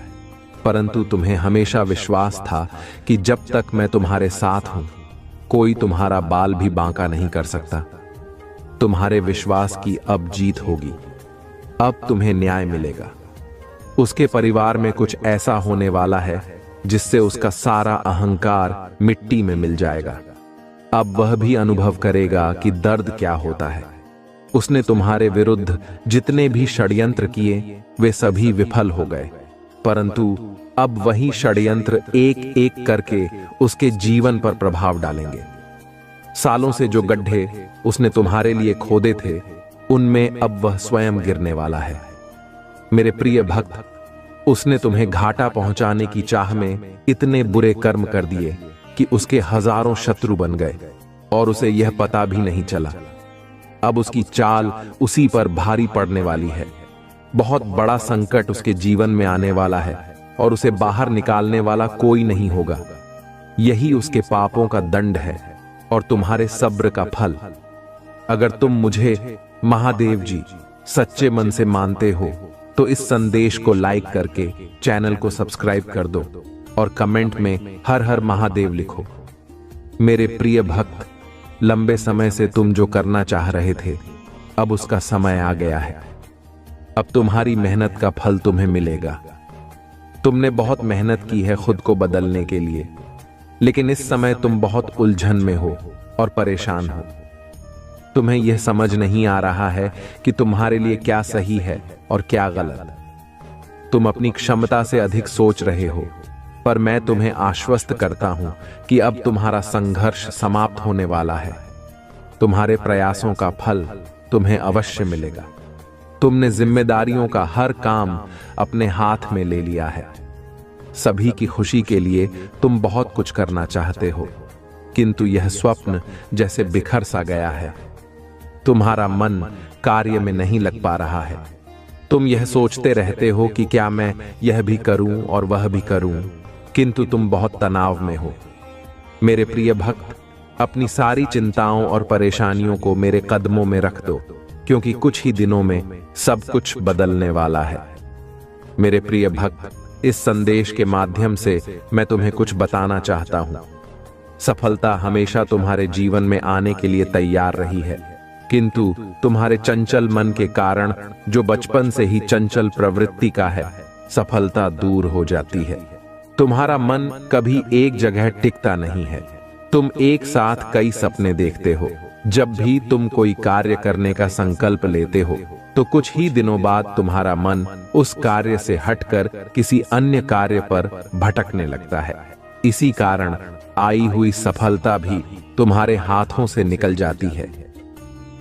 परंतु तुम्हें हमेशा विश्वास था कि जब तक मैं तुम्हारे साथ हूं कोई तुम्हारा बाल भी बांका नहीं कर सकता। तुम्हारे विश्वास की अब जीत होगी। अब तुम्हें न्याय मिलेगा। उसके परिवार में कुछ ऐसा होने वाला है जिससे उसका सारा अहंकार मिट्टी में मिल जाएगा। अब वह भी अनुभव करेगा कि दर्द क्या होता है। उसने तुम्हारे विरुद्ध जितने भी षड्यंत्र किए वे सभी विफल हो गए, परंतु अब वही षड्यंत्र एक एक करके उसके जीवन पर प्रभाव डालेंगे। सालों से जो गड्ढे उसने तुम्हारे लिए खोदे थे उनमें अब वह स्वयं गिरने वाला है। मेरे प्रिय भक्त, उसने तुम्हें घाटा पहुंचाने की चाह में इतने बुरे कर्म कर दिए कि उसके हजारों शत्रु बन गए और उसे यह पता भी नहीं चला। अब उसकी चाल उसी पर भारी पड़ने वाली है। बहुत बड़ा संकट उसके जीवन में आने वाला है और उसे बाहर निकालने वाला कोई नहीं होगा। यही उसके पापों का दंड है और तुम्हारे सब्र का फल। अगर तुम मुझे महादेव जी सच्चे मन से मानते हो तो इस संदेश को लाइक करके चैनल को सब्सक्राइब कर दो और कमेंट में हर हर महादेव लिखो। मेरे प्रिय भक्त, लंबे समय से तुम जो करना चाह रहे थे अब उसका समय आ गया है। अब तुम्हारी मेहनत का फल तुम्हें मिलेगा। तुमने बहुत मेहनत की है खुद को बदलने के लिए, लेकिन इस समय तुम बहुत उलझन में हो और परेशान हो। तुम्हें यह समझ नहीं आ रहा है कि तुम्हारे लिए क्या सही है और क्या गलत। तुम अपनी क्षमता से अधिक सोच रहे हो, पर मैं तुम्हें आश्वस्त करता हूं कि अब तुम्हारा संघर्ष समाप्त होने वाला है। तुम्हारे प्रयासों का फल तुम्हें अवश्य मिलेगा। तुमने जिम्मेदारियों का हर काम अपने हाथ में ले लिया है। सभी की खुशी के लिए तुम बहुत कुछ करना चाहते हो, किंतु यह स्वप्न जैसे बिखर सा गया है। तुम्हारा मन कार्य में नहीं लग पा रहा है। तुम यह सोचते रहते हो कि क्या मैं यह भी करूं और वह भी करूं, किंतु तुम बहुत तनाव में हो। मेरे प्रिय भक्त, अपनी सारी चिंताओं और परेशानियों को मेरे कदमों में रख दो, क्योंकि कुछ ही दिनों में सब कुछ बदलने वाला है। मेरे प्रिय भक्त, इस संदेश के माध्यम से मैं तुम्हें कुछ बताना चाहता हूं। सफलता हमेशा तुम्हारे जीवन में आने के लिए तैयार रही है, किंतु तुम्हारे चंचल मन के कारण, जो बचपन से ही चंचल प्रवृत्ति का है, सफलता दूर हो जाती है। तुम्हारा मन कभी एक जगह टिकता नहीं है। तुम एक साथ कई सपने देखते हो। जब भी तुम कोई कार्य करने का संकल्प लेते हो, तो कुछ ही दिनों बाद तुम्हारा मन उस कार्य से हटकर किसी अन्य कार्य पर भटकने लगता है। इसी कारण आई हुई सफलता भी तुम्हारे हाथों से निकल जाती है।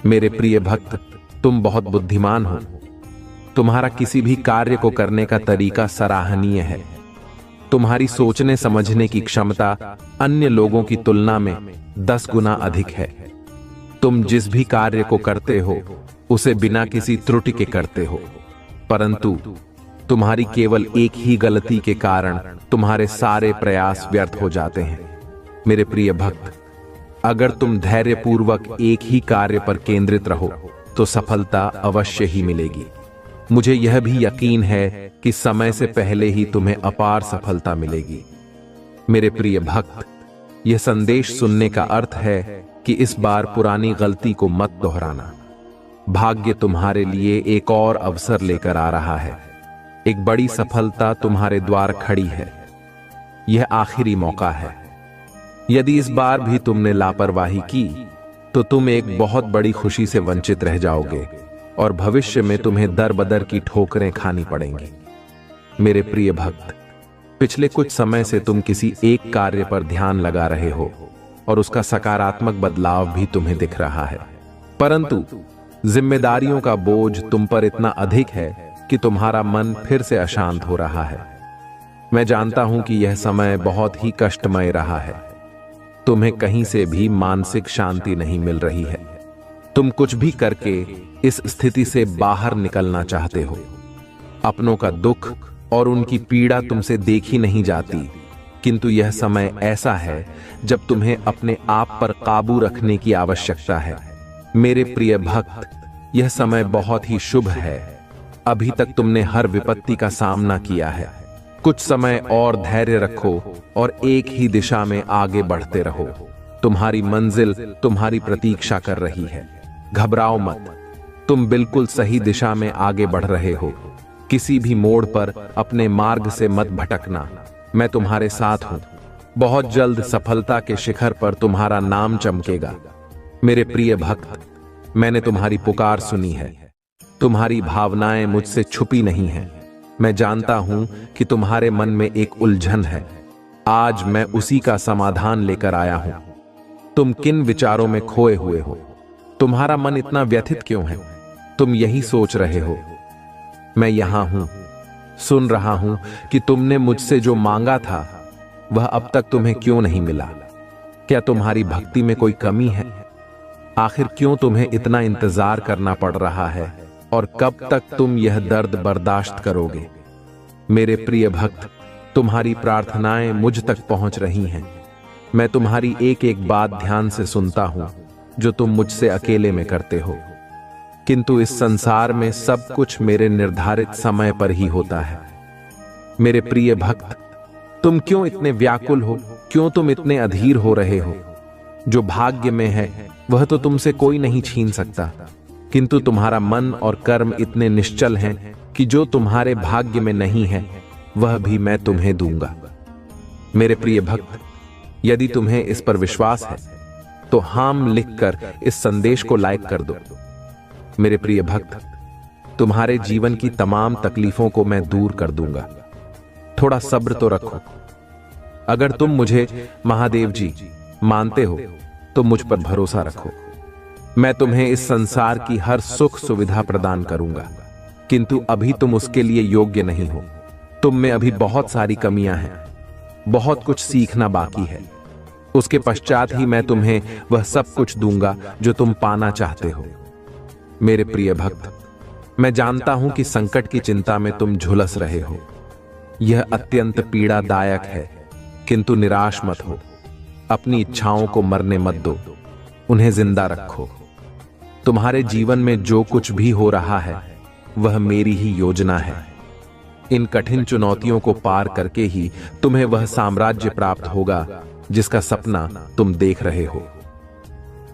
मेरे प्रिय भक्त, तुम बहुत बुद्धिमान हो। तुम्हारा किसी भी कार्य को करने का तरीका सराहनीय है। तुम्हारी सोचने समझने की क्षमता अन्य लोगों की तुलना में 10 गुना अधिक है। तुम जिस भी कार्य को करते हो, उसे बिना किसी त्रुटि के करते हो, परंतु तुम्हारी केवल एक ही गलती के कारण तुम्हारे सारे प्रयास व्यर्थ हो जाते हैं। मेरे प्रिय भक्त, अगर तुम धैर्यपूर्वक एक ही कार्य पर केंद्रित रहो, तो सफलता अवश्य ही मिलेगी। मुझे यह भी यकीन है कि समय से पहले ही तुम्हें अपार सफलता मिलेगी। मेरे प्रिय भक्त, यह संदेश सुनने का अर्थ है कि इस बार पुरानी गलती को मत दोहराना। भाग्य तुम्हारे लिए एक और अवसर लेकर आ रहा है। एक बड़ी सफलता तुम्हारे द्वार खड़ी है। यह आखिरी मौका है। यदि इस बार भी तुमने लापरवाही की, तो तुम एक बहुत बड़ी खुशी से वंचित रह जाओगे और भविष्य में तुम्हें दर बदर की ठोकरें खानी पड़ेंगी। मेरे प्रिय भक्त, पिछले कुछ समय से तुम किसी एक कार्य पर ध्यान लगा रहे हो और उसका सकारात्मक बदलाव भी तुम्हें दिख रहा है, परंतु जिम्मेदारियों का बोझ तुम पर इतना अधिक है कि तुम्हारा मन फिर से अशांत हो रहा है। मैं जानता हूं कि यह समय बहुत ही कष्टमय रहा है। तुम्हें कहीं से भी मानसिक शांति नहीं मिल रही है। तुम कुछ भी करके इस स्थिति से बाहर निकलना चाहते हो। अपनों का दुख और उनकी पीड़ा तुमसे देखी नहीं जाती, किंतु यह समय ऐसा है जब तुम्हें अपने आप पर काबू रखने की आवश्यकता है। मेरे प्रिय भक्त, यह समय बहुत ही शुभ है। अभी तक तुमने हर विपत्ति का सामना किया है। कुछ समय और धैर्य रखो और एक ही दिशा में आगे बढ़ते रहो। तुम्हारी मंजिल तुम्हारी प्रतीक्षा कर रही है। घबराओ मत, तुम बिल्कुल सही दिशा में आगे बढ़ रहे हो। किसी भी मोड़ पर अपने मार्ग से मत भटकना। मैं तुम्हारे साथ हूं। बहुत जल्द सफलता के शिखर पर तुम्हारा नाम चमकेगा। मेरे प्रिय भक्त, मैंने तुम्हारी पुकार सुनी है। तुम्हारी भावनाएं मुझसे छुपी नहीं हैं। मैं जानता हूं कि तुम्हारे मन में एक उलझन है। आज मैं उसी का समाधान लेकर आया हूं। तुम किन विचारों में खोए हुए हो? तुम्हारा मन इतना व्यथित क्यों है? तुम यही सोच रहे हो। मैं यहां हूं, सुन रहा हूं कि तुमने मुझसे जो मांगा था वह अब तक तुम्हें क्यों नहीं मिला। क्या तुम्हारी भक्ति में कोई कमी है? आखिर क्यों तुम्हें इतना इंतजार करना पड़ रहा है और कब तक तुम यह दर्द बर्दाश्त करोगे? मेरे प्रिय भक्त, तुम्हारी प्रार्थनाएं मुझ तक पहुंच रही हैं। मैं तुम्हारी एक एक बात ध्यान से सुनता हूं जो तुम मुझसे अकेले में करते हो, किंतु इस संसार में सब कुछ मेरे निर्धारित समय पर ही होता है। मेरे प्रिय भक्त, तुम क्यों इतने व्याकुल हो? क्यों तुम इतने अधीर हो रहे हो? जो भाग्य में है वह तो तुमसे कोई नहीं छीन सकता, किंतु तुम्हारा मन और कर्म इतने निश्चल हैं कि जो तुम्हारे भाग्य में नहीं है वह भी मैं तुम्हें दूंगा। मेरे प्रिय भक्त, यदि तुम्हें इस पर विश्वास है तो हाम लिखकर इस संदेश को लाइक कर दो। मेरे प्रिय भक्त, तुम्हारे जीवन की तमाम तकलीफों को मैं दूर कर दूंगा। थोड़ा सब्र तो रखो। अगर तुम मुझे महादेव जी मानते हो तो मुझ पर भरोसा रखो। मैं तुम्हें इस संसार की हर सुख सुविधा प्रदान करूंगा, किंतु अभी तुम उसके लिए योग्य नहीं हो। तुम में अभी बहुत सारी कमियां हैं, बहुत कुछ सीखना बाकी है। उसके पश्चात ही मैं तुम्हें वह सब कुछ दूंगा जो तुम पाना चाहते हो। मेरे प्रिय भक्त, मैं जानता हूं कि संकट की चिंता में तुम झुलस रहे हो। यह अत्यंत पीड़ादायक है, किंतु निराश मत हो। अपनी इच्छाओं को मरने मत दो, उन्हें जिंदा रखो। तुम्हारे जीवन में जो कुछ भी हो रहा है वह मेरी ही योजना है। इन कठिन चुनौतियों को पार करके ही तुम्हें वह साम्राज्य प्राप्त होगा जिसका सपना तुम देख रहे हो।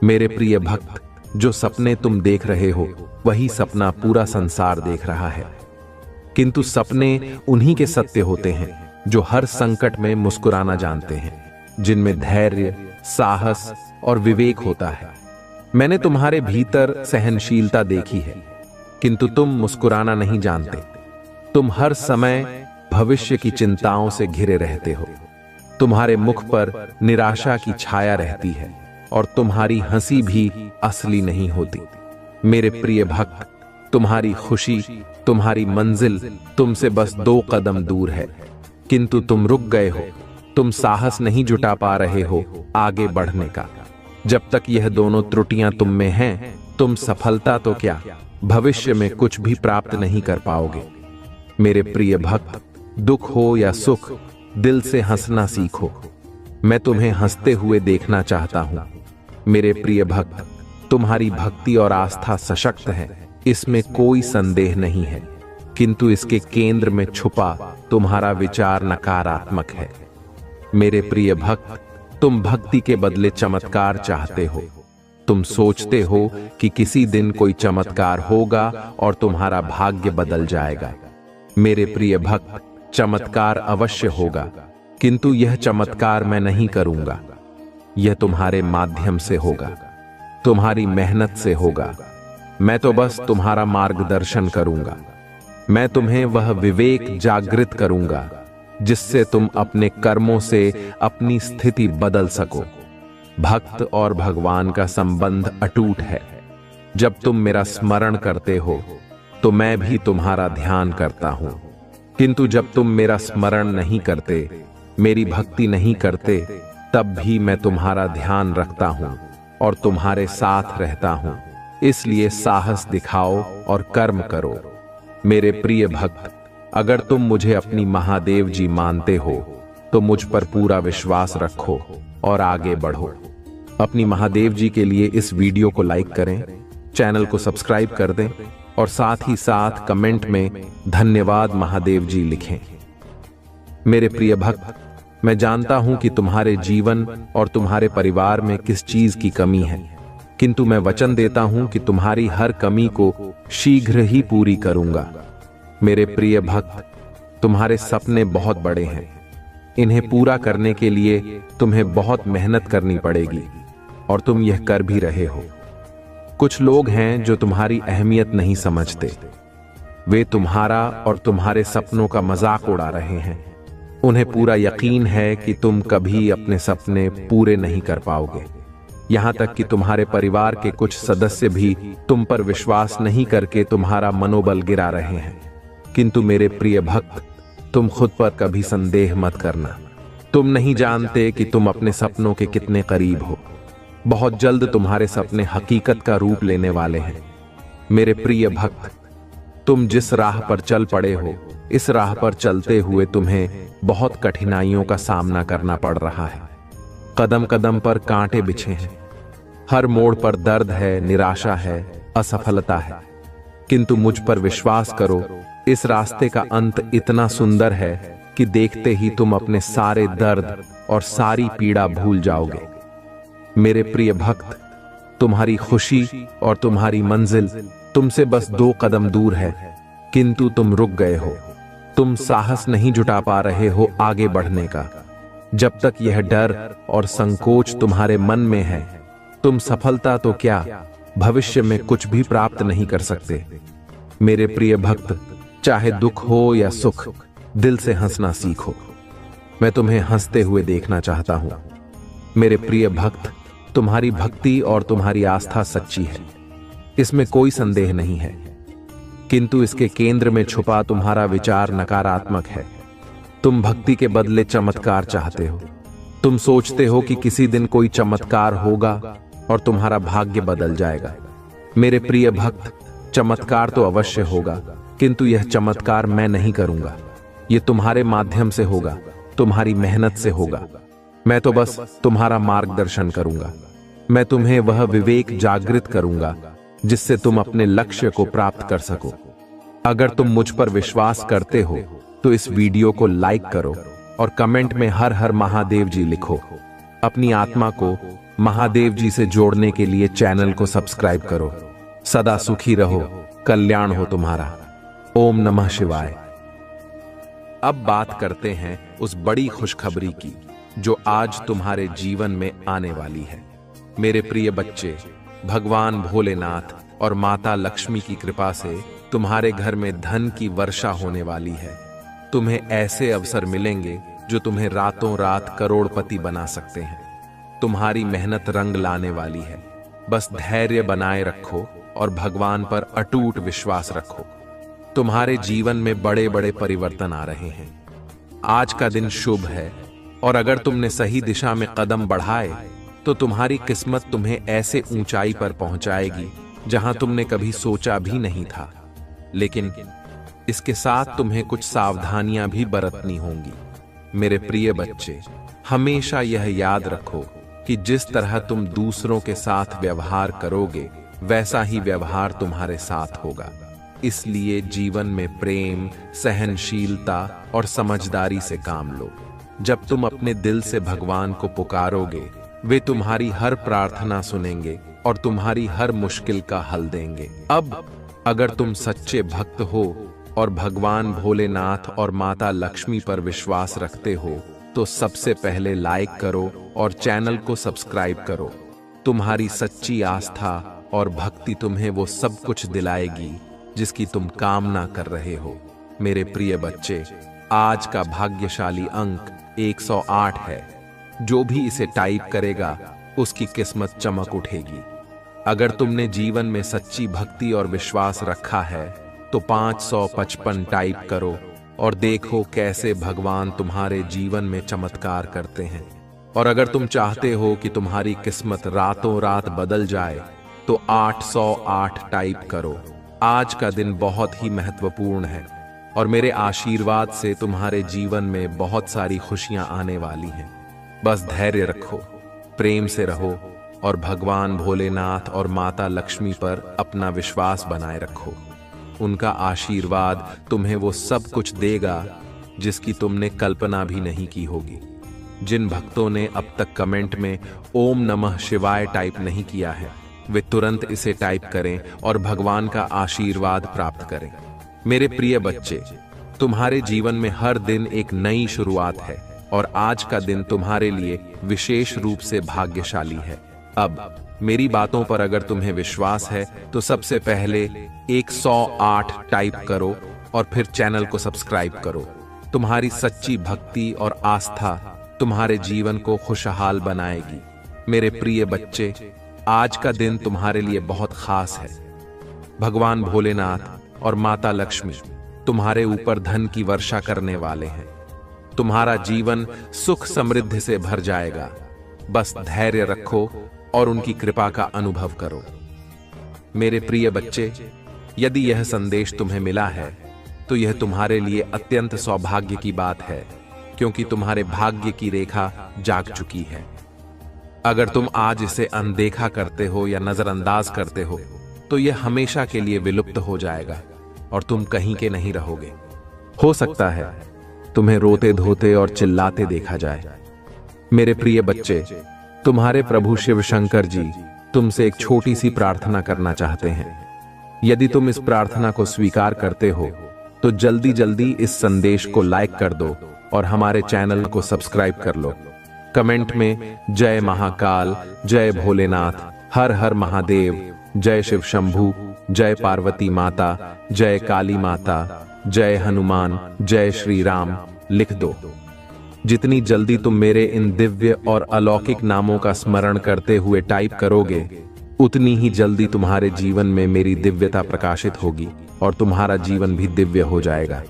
मेरे प्रिय भक्त, जो सपने तुम देख रहे हो वही सपना पूरा संसार देख रहा है। किंतु सपने उन्हीं के सत्य होते हैं जो हर संकट में मुस्कुराना जानते हैं, जिनमें धैर्य, साहस और विवेक होता है। मैंने तुम्हारे भीतर सहनशीलता देखी है, किंतु तुम मुस्कुराना नहीं जानते। तुम हर समय भविष्य की चिंताओं से घिरे रहते हो। तुम्हारे मुख पर निराशा की छाया रहती है और तुम्हारी हंसी भी असली नहीं होती। मेरे प्रिय भक्त, तुम्हारी खुशी, तुम्हारी मंजिल तुमसे बस 2 कदम दूर है, किंतु तुम रुक गए हो। तुम साहस नहीं जुटा पा रहे हो आगे बढ़ने का। जब तक यह दोनों त्रुटियां तुम में हैं, तुम सफलता तो क्या, भविष्य में कुछ भी प्राप्त नहीं कर पाओगे। मेरे प्रिय भक्त, दुख हो या सुख, दिल से हंसना सीखो। मैं तुम्हें हंसते हुए देखना चाहता हूं। मेरे प्रिय भक्त, तुम्हारी भक्ति और आस्था सशक्त है, इसमें कोई संदेह नहीं है, किंतु इसके केंद्र में छुपा तुम्हारा विचार नकारात्मक है। मेरे प्रिय भक्त, तुम भक्ति के बदले चमत्कार चाहते हो। तुम सोचते हो कि किसी दिन कोई चमत्कार होगा और तुम्हारा भाग्य बदल जाएगा। मेरे प्रिय भक्त, चमत्कार अवश्य होगा, किंतु यह चमत्कार मैं नहीं करूंगा। यह तुम्हारे माध्यम से होगा, तुम्हारी मेहनत से होगा। मैं तो बस तुम्हारा मार्गदर्शन करूंगा। मैं तुम्हें वह विवेक जागृत करूंगा जिससे तुम अपने कर्मों से अपनी स्थिति बदल सको। भक्त और भगवान का संबंध अटूट है। जब तुम मेरा स्मरण करते हो तो मैं भी तुम्हारा ध्यान करता हूं, किंतु जब तुम मेरा स्मरण नहीं करते, मेरी भक्ति नहीं करते, तब भी मैं तुम्हारा ध्यान रखता हूं और तुम्हारे साथ रहता हूं। इसलिए साहस दिखाओ और कर्म करो। मेरे प्रिय भक्त, अगर तुम मुझे अपनी महादेव जी मानते हो तो मुझ पर पूरा विश्वास रखो और आगे बढ़ो। अपनी महादेव जी के लिए इस वीडियो को लाइक करें, चैनल को सब्सक्राइब कर दें और साथ ही साथ कमेंट में धन्यवाद महादेव जी लिखें। मेरे प्रिय भक्त, मैं जानता हूं कि तुम्हारे जीवन और तुम्हारे परिवार में किस चीज की कमी है, किंतु मैं वचन देता हूं कि तुम्हारी हर कमी को शीघ्र ही पूरी करूंगा। मेरे प्रिय भक्त, तुम्हारे सपने बहुत बड़े हैं। इन्हें पूरा करने के लिए तुम्हें बहुत मेहनत करनी पड़ेगी और तुम यह कर भी रहे हो। कुछ लोग हैं जो तुम्हारी अहमियत नहीं समझते। वे तुम्हारा और तुम्हारे सपनों का मजाक उड़ा रहे हैं। उन्हें पूरा यकीन है कि तुम कभी अपने सपने पूरे नहीं कर पाओगे। यहां तक कि तुम्हारे परिवार के कुछ सदस्य भी तुम पर विश्वास नहीं करके तुम्हारा मनोबल गिरा रहे हैं। किंतु मेरे प्रिय भक्त, तुम खुद पर कभी संदेह मत करना। तुम नहीं जानते कि तुम अपने सपनों के कितने करीब हो। बहुत जल्द तुम्हारे सपने हकीकत का रूप लेने वाले हैं। मेरे प्रिय भक्त, तुम जिस राह पर चल पड़े हो, इस राह पर चलते हुए तुम्हें बहुत कठिनाइयों का सामना करना पड़ रहा है। कदम कदम पर कांटे बिछे हैं, हर मोड़ पर दर्द है, निराशा है, असफलता है। किंतु मुझ पर विश्वास करो, इस रास्ते का अंत इतना सुंदर है कि देखते ही तुम अपने सारे दर्द और सारी पीड़ा भूल जाओगे। मेरे प्रिय भक्त, तुम्हारी खुशी और तुम्हारी मंजिल तुमसे बस 2 कदम दूर है, किंतु तुम रुक गए हो। तुम साहस नहीं जुटा पा रहे हो आगे बढ़ने का। जब तक यह डर और संकोच तुम्हारे मन में है, तुम सफलता तो क्या, भविष्य में कुछ भी प्राप्त नहीं कर सकते। मेरे प्रिय भक्त, चाहे दुख हो या सुख, दिल से हंसना सीखो। मैं तुम्हें हंसते हुए देखना चाहता हूं। मेरे प्रिय भक्त, तुम्हारी भक्ति और तुम्हारी आस्था सच्ची है, इसमें कोई संदेह नहीं है, किंतु इसके केंद्र में छुपा तुम्हारा विचार नकारात्मक है। तुम भक्ति के बदले चमत्कार चाहते हो। तुम सोचते हो कि किसी दिन कोई चमत्कार होगा और तुम्हारा भाग्य बदल जाएगा। मेरे प्रिय भक्त, चमत्कार तो अवश्य होगा, किंतु यह चमत्कार मैं नहीं करूंगा। यह तुम्हारे माध्यम से होगा, तुम्हारी मेहनत से होगा। मैं तो बस तुम्हारा मार्गदर्शन करूंगा। मैं तुम्हें वह विवेक जागृत करूंगा जिससे तुम अपने लक्ष्य को प्राप्त कर सको। अगर तुम मुझ पर विश्वास करते हो तो इस वीडियो को लाइक करो और कमेंट में हर हर महादेव जी लिखो। अपनी आत्मा को महादेव जी से जोड़ने के लिए चैनल को सब्सक्राइब करो। सदा सुखी रहो, कल्याण हो तुम्हारा। ओम नमः शिवाय। अब बात करते हैं उस बड़ी खुशखबरी की जो आज तुम्हारे जीवन में आने वाली है। मेरे प्रिय बच्चे, भगवान भोलेनाथ और माता लक्ष्मी की कृपा से तुम्हारे घर में धन की वर्षा होने वाली है। तुम्हें ऐसे अवसर मिलेंगे जो तुम्हें रातों रात करोड़पति बना सकते हैं। तुम्हारी मेहनत रंग लाने वाली है। बस धैर्य बनाए रखो और भगवान पर अटूट विश्वास रखो। तुम्हारे जीवन में बड़े बड़े परिवर्तन आ रहे हैं। आज का दिन शुभ है और अगर तुमने सही दिशा में कदम बढ़ाए तो तुम्हारी किस्मत तुम्हें ऐसे ऊंचाई पर पहुंचाएगी जहां तुमने कभी सोचा भी नहीं था। लेकिन इसके साथ तुम्हें कुछ सावधानियां भी बरतनी होंगी। मेरे प्रिय बच्चे, हमेशा यह याद रखो कि जिस तरह तुम दूसरों के साथ व्यवहार करोगे वैसा ही व्यवहार तुम्हारे साथ होगा। इसलिए जीवन में प्रेम, सहनशीलता और समझदारी से काम लो। जब तुम अपने दिल से भगवान को पुकारोगे, वे तुम्हारी हर प्रार्थना सुनेंगे और तुम्हारी हर मुश्किल का हल देंगे। अब अगर तुम सच्चे भक्त हो और भगवान भोलेनाथ और माता लक्ष्मी पर विश्वास रखते हो तो सबसे पहले लाइक करो और चैनल को सब्सक्राइब करो। तुम्हारी सच्ची आस्था और भक्ति तुम्हें वो सब कुछ दिलाएगी जिसकी तुम कामना कर रहे हो। मेरे प्रिय बच्चे, आज का भाग्यशाली अंक 108 है। जो भी इसे टाइप करेगा उसकी किस्मत चमक उठेगी। अगर तुमने जीवन में सच्ची भक्ति और विश्वास रखा है तो 555 टाइप करो और देखो कैसे भगवान तुम्हारे जीवन में चमत्कार करते हैं। और अगर तुम चाहते हो कि तुम्हारी किस्मत रातों रात बदल जाए तो 808 टाइप करो। आज का दिन बहुत ही महत्वपूर्ण है और मेरे आशीर्वाद से तुम्हारे जीवन में बहुत सारी खुशियां आने वाली हैं। बस धैर्य रखो, प्रेम से रहो और भगवान भोलेनाथ और माता लक्ष्मी पर अपना विश्वास बनाए रखो। उनका आशीर्वाद तुम्हें वो सब कुछ देगा जिसकी तुमने कल्पना भी नहीं की होगी। जिन भक्तों ने अब तक कमेंट में ओम नमः शिवाय टाइप नहीं किया है वे तुरंत इसे टाइप करें और भगवान का आशीर्वाद प्राप्त करें। मेरे प्रिय बच्चे, तुम्हारे जीवन में हर दिन एक नई शुरुआत है और आज का दिन तुम्हारे लिए विशेष रूप से भाग्यशाली है। अब मेरी बातों पर अगर तुम्हें विश्वास है तो सबसे पहले 108 टाइप करो और फिर चैनल को सब्सक्राइब करो। तुम्हारी सच्ची भक्ति और आस्था तुम्हारे जीवन को खुशहाल बनाएगी। मेरे प्रिय बच्चे, आज का दिन तुम्हारे लिए बहुत खास है। भगवान भोलेनाथ और माता लक्ष्मी तुम्हारे ऊपर धन की वर्षा करने वाले हैं। तुम्हारा जीवन सुख समृद्धि से भर जाएगा। बस धैर्य रखो और उनकी कृपा का अनुभव करो। मेरे प्रिय बच्चे, यदि यह संदेश तुम्हें मिला है तो यह तुम्हारे लिए अत्यंत सौभाग्य की बात है, क्योंकि तुम्हारे भाग्य की रेखा जाग चुकी है। अगर तुम आज इसे अनदेखा करते हो या नजरअंदाज करते हो तो यह हमेशा के लिए विलुप्त हो जाएगा और तुम कहीं के नहीं रहोगे। हो सकता है तुम्हें रोते धोते और चिल्लाते देखा जाए। मेरे प्रिय बच्चे, तुम्हारे प्रभु शिव शंकर जी तुमसे एक छोटी सी प्रार्थना करना चाहते हैं। यदि तुम इस प्रार्थना को स्वीकार करते हो तो जल्दी जल्दी इस संदेश को लाइक कर दो और हमारे चैनल को सब्सक्राइब कर लो। कमेंट में जय महाकाल, जय भोलेनाथ, हर हर महादेव, जय शिव शंभू, जय पार्वती माता, जय काली माता, जय हनुमान, जय श्री राम लिख दो। जितनी जल्दी तुम मेरे इन दिव्य और अलौकिक नामों का स्मरण करते हुए टाइप करोगे, उतनी ही जल्दी तुम्हारे जीवन में मेरी दिव्यता प्रकाशित होगी और तुम्हारा जीवन भी दिव्य हो जाएगा।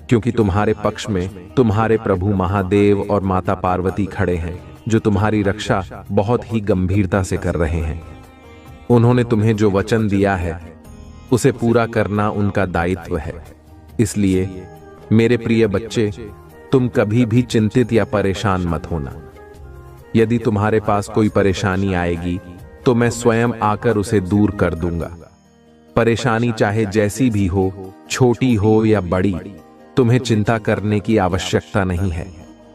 क्योंकि तुम्हारे पक्ष में तुम्हारे प्रभु महादेव और माता पार्वती खड़े हैं, जो तुम्हारी रक्षा बहुत ही गंभीरता से कर रहे हैं। उन्होंने तुम्हें जो वचन दिया है उसे पूरा करना उनका दायित्व है। इसलिए मेरे प्रिय बच्चे, तुम कभी भी चिंतित या परेशान मत होना। यदि तुम्हारे पास कोई परेशानी आएगी तो मैं स्वयं आकर उसे दूर कर दूंगा। परेशानी चाहे जैसी भी हो, छोटी हो या बड़ी, तुम्हें चिंता करने की आवश्यकता नहीं है।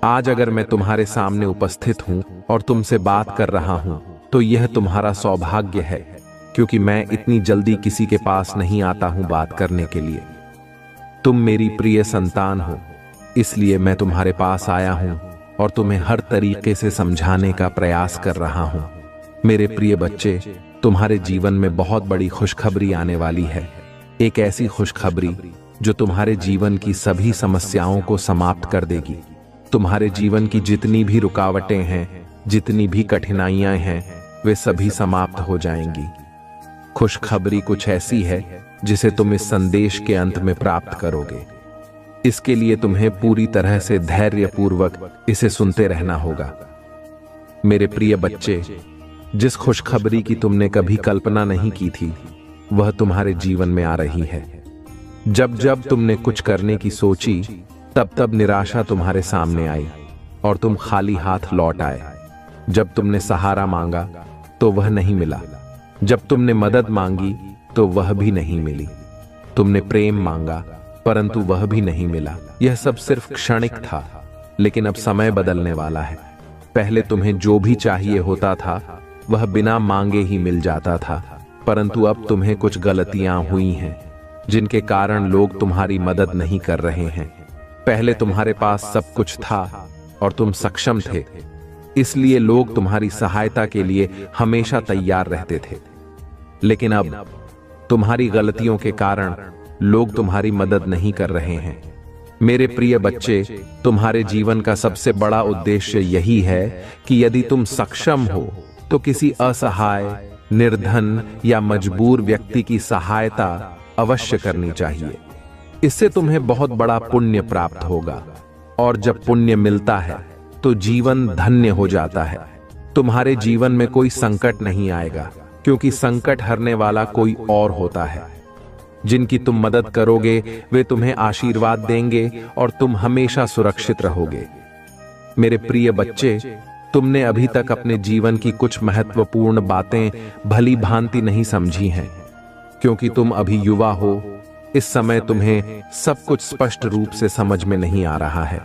आज अगर मैं तुम्हारे सामने उपस्थित हूं और तुमसे बात कर रहा हूं, तो यह तुम्हारा सौभाग्य है, क्योंकि मैं इतनी जल्दी किसी के पास नहीं आता हूं बात करने के लिए। तुम मेरी प्रिय संतान हो, इसलिए मैं तुम्हारे पास आया हूं और तुम्हें हर तरीके से समझाने का प्रयास कर रहा हूं। मेरे प्रिय बच्चे, तुम्हारे जीवन में बहुत बड़ी खुशखबरी आने वाली है। एक ऐसी खुशखबरी जो तुम्हारे जीवन की सभी समस्याओं को समाप्त कर देगी। तुम्हारे जीवन की जितनी भी रुकावटें हैं, जितनी भी कठिनाइयां हैं, वे सभी समाप्त हो जाएंगी। खुशखबरी कुछ ऐसी है जिसे तुम इस संदेश के अंत में प्राप्त करोगे। इसके लिए तुम्हें पूरी तरह से धैर्यपूर्वक इसे सुनते रहना होगा। मेरे प्रिय बच्चे, जिस खुशखबरी की तुमने कभी कल्पना नहीं की थी, वह तुम्हारे जीवन में आ रही है। जब जब तुमने कुछ करने की सोची, तब तब निराशा तुम्हारे सामने आई और तुम खाली हाथ लौट आए। जब तुमने सहारा मांगा तो वह नहीं मिला। जब तुमने मदद मांगी तो वह भी नहीं मिली। तुमने प्रेम मांगा परंतु वह भी नहीं मिला। यह सब सिर्फ क्षणिक था, लेकिन अब समय बदलने वाला है। पहले तुम्हें जो भी चाहिए होता था वह बिना मांगे ही मिल जाता था, परंतु अब तुम्हें कुछ गलतियां हुई हैं जिनके कारण लोग तुम्हारी मदद नहीं कर रहे हैं। पहले तुम्हारे पास सब कुछ था और तुम सक्षम थे, इसलिए लोग तुम्हारी सहायता के लिए हमेशा तैयार रहते थे। लेकिन अब तुम्हारी गलतियों के कारण लोग तुम्हारी मदद नहीं कर रहे हैं। मेरे प्रिय बच्चे, तुम्हारे जीवन का सबसे बड़ा उद्देश्य यही है कि यदि तुम सक्षम हो तो किसी असहाय, निर्धन या मजबूर व्यक्ति की सहायता अवश्य करनी चाहिए। इससे तुम्हें बहुत बड़ा पुण्य प्राप्त होगा, और जब पुण्य मिलता है तो जीवन धन्य हो जाता है। तुम्हारे जीवन में कोई संकट नहीं आएगा, क्योंकि संकट हरने वाला कोई और होता है। जिनकी तुम मदद करोगे वे तुम्हें आशीर्वाद देंगे और तुम हमेशा सुरक्षित रहोगे। मेरे प्रिय बच्चे, तुमने अभी तक अपने जीवन की कुछ महत्वपूर्ण बातें भली भांति नहीं समझी हैं, क्योंकि तुम अभी युवा हो। इस समय तुम्हें सब कुछ स्पष्ट रूप से समझ में नहीं आ रहा है,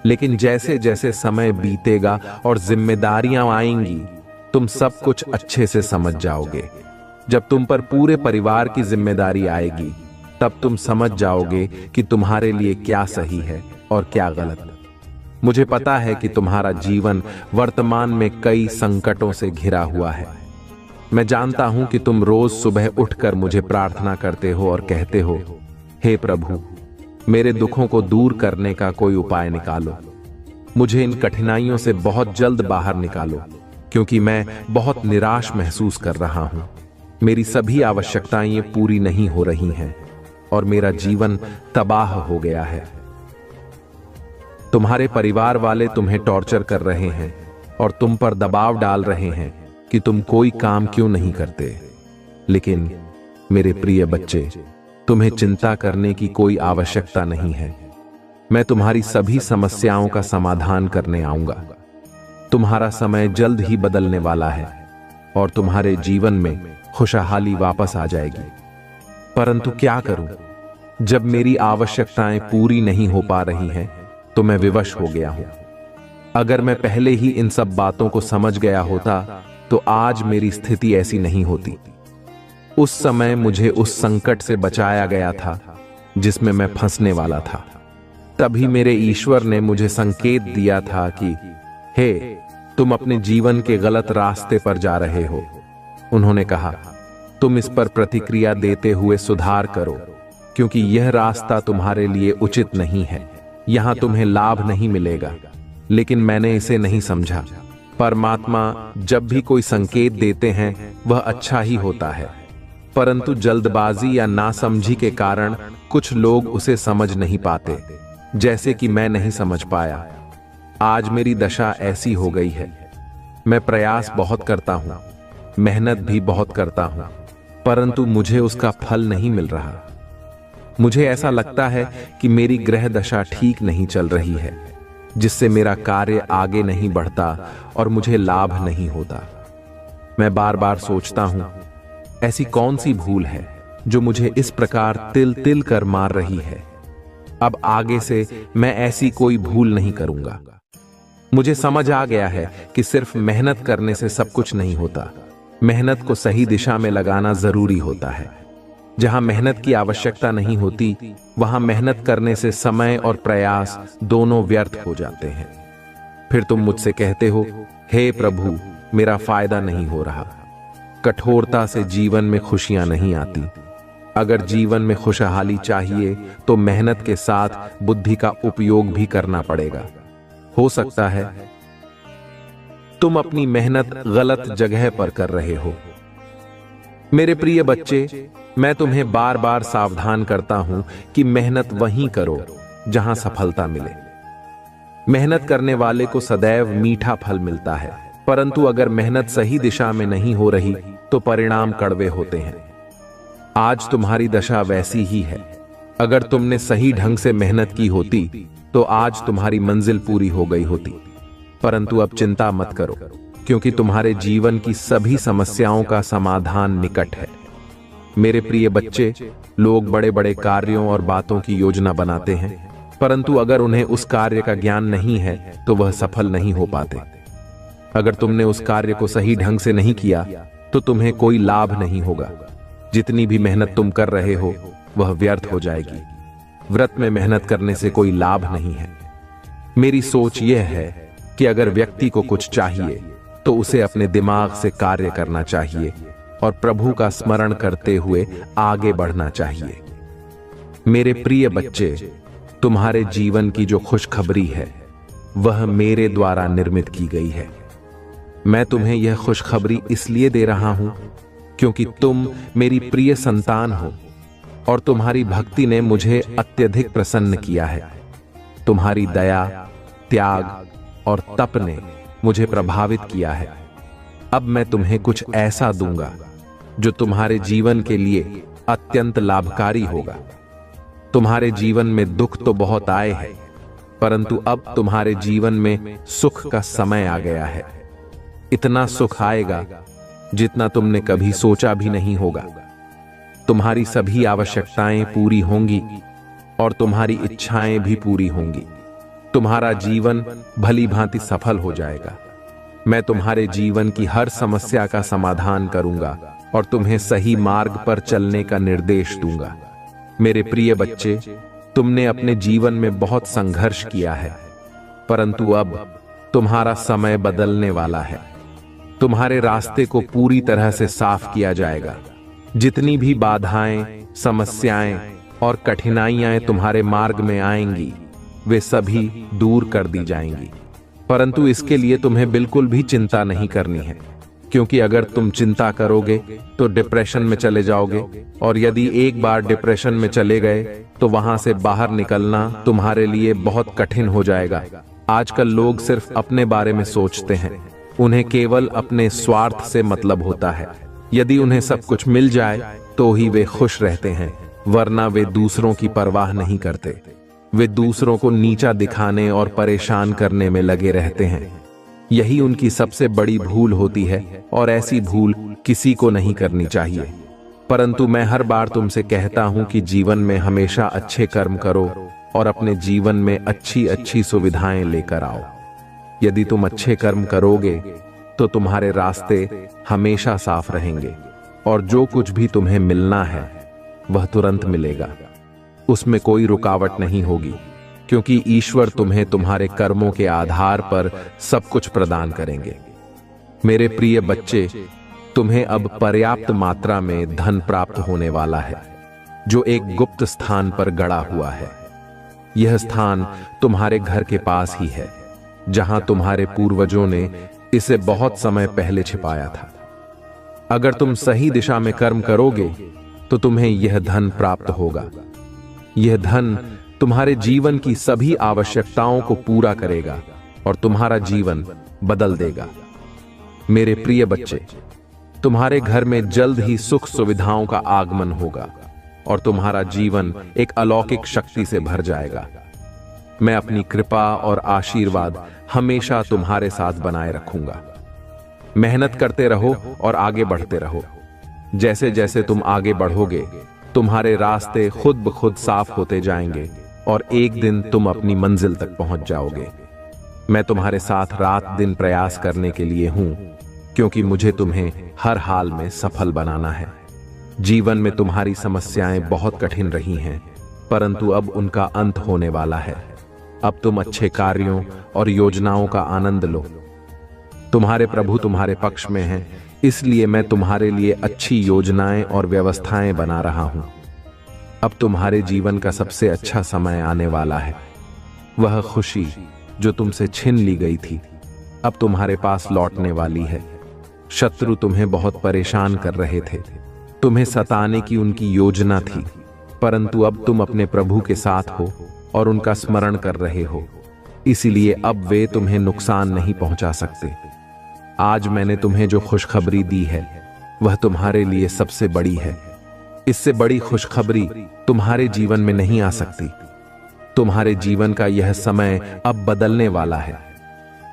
लेकिन जैसे जैसे समय बीतेगा और जिम्मेदारियां आएंगी, तुम सब कुछ अच्छे से समझ जाओगे। जब तुम पर पूरे परिवार की जिम्मेदारी आएगी, तब तुम समझ जाओगे कि तुम्हारे लिए क्या सही है और क्या गलत। मुझे पता है कि तुम्हारा जीवन वर्तमान में कई संकटों से घिरा हुआ है। मैं जानता हूं कि तुम रोज सुबह उठकर मुझे प्रार्थना करते हो और कहते हो, हे प्रभु, मेरे दुखों को दूर करने का कोई उपाय निकालो। मुझे इन कठिनाइयों से बहुत जल्द बाहर निकालो, क्योंकि मैं बहुत निराश महसूस कर रहा हूं। मेरी सभी आवश्यकताएं पूरी नहीं हो रही हैं और मेरा जीवन तबाह हो गया है। तुम्हारे परिवार वाले तुम्हें टॉर्चर कर रहे हैं और तुम पर दबाव डाल रहे हैं कि तुम कोई काम क्यों नहीं करते। लेकिन मेरे प्रिय बच्चे, तुम्हें चिंता करने की कोई आवश्यकता नहीं है। मैं तुम्हारी सभी समस्याओं का समाधान करने आऊंगा। तुम्हारा समय जल्द ही बदलने वाला है और तुम्हारे जीवन में खुशहाली वापस आ जाएगी। परंतु क्या करूं? जब मेरी आवश्यकताएं पूरी नहीं हो पा रही हैं, तो मैं विवश हो गया हूं। अगर मैं पहले ही इन सब बातों को समझ गया होता, तो आज मेरी स्थिति ऐसी नहीं होती। उस समय मुझे उस संकट से बचाया गया था जिसमें मैं फंसने वाला था। तभी मेरे ईश्वर ने मुझे संकेत दिया था कि हे, तुम अपने जीवन के गलत रास्ते पर जा रहे हो। उन्होंने कहा, तुम इस पर प्रतिक्रिया देते हुए सुधार करो, क्योंकि यह रास्ता तुम्हारे लिए उचित नहीं है। यहां तुम्हें लाभ नहीं मिलेगा। लेकिन मैंने इसे नहीं समझा। परमात्मा जब भी कोई संकेत देते हैं वह अच्छा ही होता है, परंतु जल्दबाजी या नासमझी के कारण कुछ लोग उसे समझ नहीं पाते, जैसे कि मैं नहीं समझ पाया। आज मेरी दशा ऐसी हो गई है। मैं प्रयास बहुत करता हूं, मेहनत भी बहुत करता हूं, परंतु मुझे उसका फल नहीं मिल रहा। मुझे ऐसा लगता है कि मेरी ग्रह दशा ठीक नहीं चल रही है, जिससे मेरा कार्य आगे नहीं बढ़ता और मुझे लाभ नहीं होता। मैं बार बार सोचता हूं, ऐसी कौन सी भूल है जो मुझे इस प्रकार तिल तिल कर मार रही है। अब आगे से मैं ऐसी कोई भूल नहीं करूंगा। मुझे समझ आ गया है कि सिर्फ मेहनत करने से सब कुछ नहीं होता। मेहनत को सही दिशा में लगाना जरूरी होता है। जहां मेहनत की आवश्यकता नहीं होती, वहां मेहनत करने से समय और प्रयास दोनों व्यर्थ हो जाते हैं। फिर तुम मुझसे कहते हो, हे प्रभु, मेरा फायदा नहीं हो रहा। कठोरता से जीवन में खुशियां नहीं आती। अगर जीवन में खुशहाली चाहिए तो मेहनत के साथ बुद्धि का उपयोग भी करना पड़ेगा। हो सकता है तुम अपनी मेहनत गलत जगह पर कर रहे हो। मेरे प्रिय बच्चे, मैं तुम्हें बार बार सावधान करता हूं कि मेहनत वहीं करो जहां सफलता मिले। मेहनत करने वाले को सदैव मीठा फल मिलता है, परंतु अगर मेहनत सही दिशा में नहीं हो रही तो परिणाम कड़वे होते हैं। आज तुम्हारी दशा वैसी ही है। अगर तुमने सही ढंग से मेहनत की होती तो आज तुम्हारी मंजिल पूरी हो गई होती। परंतु अब चिंता मत करो, क्योंकि तुम्हारे जीवन की सभी समस्याओं का समाधान निकट है। मेरे प्रिय बच्चे, लोग बड़े बड़े कार्यों और बातों की योजना बनाते हैं, परंतु अगर उन्हें उस कार्य का ज्ञान नहीं है तो वह सफल नहीं हो पाते। अगर तुमने उस कार्य को सही ढंग से नहीं किया तो तुम्हें कोई लाभ नहीं होगा। जितनी भी मेहनत तुम कर रहे हो वह व्यर्थ हो जाएगी। व्रत में मेहनत करने से कोई लाभ नहीं है। मेरी सोच यह है कि अगर व्यक्ति को कुछ चाहिए तो उसे अपने दिमाग से कार्य करना चाहिए और प्रभु का स्मरण करते हुए आगे बढ़ना चाहिए। मेरे प्रिय बच्चे, तुम्हारे जीवन की जो खुशखबरी है वह मेरे द्वारा निर्मित की गई है। मैं तुम्हें यह खुशखबरी इसलिए दे रहा हूं क्योंकि तुम मेरी प्रिय संतान हो और तुम्हारी भक्ति ने मुझे अत्यधिक प्रसन्न किया है। तुम्हारी दया, त्याग और तप ने मुझे प्रभावित किया है। अब मैं तुम्हें कुछ ऐसा दूंगा जो तुम्हारे जीवन के लिए अत्यंत लाभकारी होगा। तुम्हारे जीवन में दुख तो बहुत आए हैं, परंतु अब तुम्हारे जीवन में सुख का समय आ गया है। इतना सुख आएगा जितना तुमने कभी सोचा भी नहीं होगा। तुम्हारी सभी आवश्यकताएं पूरी होंगी और तुम्हारी इच्छाएं भी पूरी होंगी। तुम्हारा जीवन भली भांति सफल हो जाएगा। मैं तुम्हारे जीवन की हर समस्या का समाधान करूंगा और तुम्हें सही मार्ग पर चलने का निर्देश दूंगा। मेरे प्रिय बच्चे, तुमने अपने जीवन में बहुत संघर्ष किया है, परंतु अब तुम्हारा समय बदलने वाला है। तुम्हारे रास्ते को पूरी तरह से साफ किया जाएगा। जितनी भी बाधाएं, समस्याएं और कठिनाइयां तुम्हारे मार्ग में आएंगी, वे सभी दूर कर दी जाएंगी। परंतु इसके लिए तुम्हें बिल्कुल भी चिंता नहीं करनी है, क्योंकि अगर तुम चिंता करोगे तो डिप्रेशन में चले जाओगे, और यदि एक बार डिप्रेशन में चले गए तो वहां से बाहर निकलना तुम्हारे लिए बहुत कठिन हो जाएगा। आजकल लोग सिर्फ अपने बारे में सोचते हैं। उन्हें केवल अपने स्वार्थ से मतलब होता है। यदि उन्हें सब कुछ मिल जाए तो ही वे खुश रहते हैं, वरना वे दूसरों की परवाह नहीं करते। वे दूसरों को नीचा दिखाने और परेशान करने में लगे रहते हैं। यही उनकी सबसे बड़ी भूल होती है और ऐसी भूल किसी को नहीं करनी चाहिए। परंतु मैं हर बार तुमसे कहता हूं कि जीवन में हमेशा अच्छे कर्म करो और अपने जीवन में अच्छी अच्छी सुविधाएं लेकर आओ। यदि तुम अच्छे कर्म करोगे तो तुम्हारे रास्ते हमेशा साफ रहेंगे और जो कुछ भी तुम्हें मिलना है वह तुरंत मिलेगा। उसमें कोई रुकावट नहीं होगी। क्योंकि ईश्वर तुम्हें तुम्हारे कर्मों के आधार पर सब कुछ प्रदान करेंगे। मेरे प्रिय बच्चे, तुम्हें अब पर्याप्त मात्रा में धन प्राप्त होने वाला है, जो एक गुप्त स्थान पर गड़ा हुआ है। यह स्थान तुम्हारे घर के पास ही है, जहां तुम्हारे पूर्वजों ने इसे बहुत समय पहले छिपाया था। अगर तुम सही दिशा में कर्म करोगे तो तुम्हें यह धन प्राप्त होगा। यह धन तुम्हारे जीवन की सभी आवश्यकताओं को पूरा करेगा और तुम्हारा जीवन बदल देगा। मेरे प्रिय बच्चे, तुम्हारे घर में जल्द ही सुख सुविधाओं का आगमन होगा और तुम्हारा जीवन एक अलौकिक शक्ति से भर जाएगा। मैं अपनी कृपा और आशीर्वाद हमेशा तुम्हारे साथ बनाए रखूंगा। मेहनत करते रहो और आगे बढ़ते रहो। जैसे जैसे तुम आगे बढ़ोगे, तुम्हारे रास्ते खुद ब खुद साफ होते जाएंगे और एक दिन तुम अपनी मंजिल तक पहुंच जाओगे। मैं तुम्हारे साथ रात दिन प्रयास करने के लिए हूं, क्योंकि मुझे तुम्हें हर हाल में सफल बनाना है। जीवन में तुम्हारी समस्याएं बहुत कठिन रही हैं, परंतु अब उनका अंत होने वाला है। अब तुम अच्छे कार्यों और योजनाओं का आनंद लो। तुम्हारे प्रभु तुम्हारे पक्ष में हैं, इसलिए मैं तुम्हारे लिए अच्छी योजनाएं और व्यवस्थाएं बना रहा हूं। अब तुम्हारे जीवन का सबसे अच्छा समय आने वाला है। वह खुशी जो तुमसे छीन ली गई थी, अब तुम्हारे पास लौटने वाली है। शत्रु तुम्हें बहुत परेशान कर रहे थे, तुम्हें सताने की उनकी योजना थी, परंतु अब तुम अपने प्रभु के साथ हो और उनका स्मरण कर रहे हो, इसीलिए अब वे तुम्हें नुकसान नहीं पहुंचा सकते। आज मैंने तुम्हें जो खुशखबरी दी है, वह तुम्हारे लिए सबसे बड़ी है। इससे बड़ी खुशखबरी तुम्हारे जीवन में नहीं आ सकती। तुम्हारे जीवन का यह समय अब बदलने वाला है।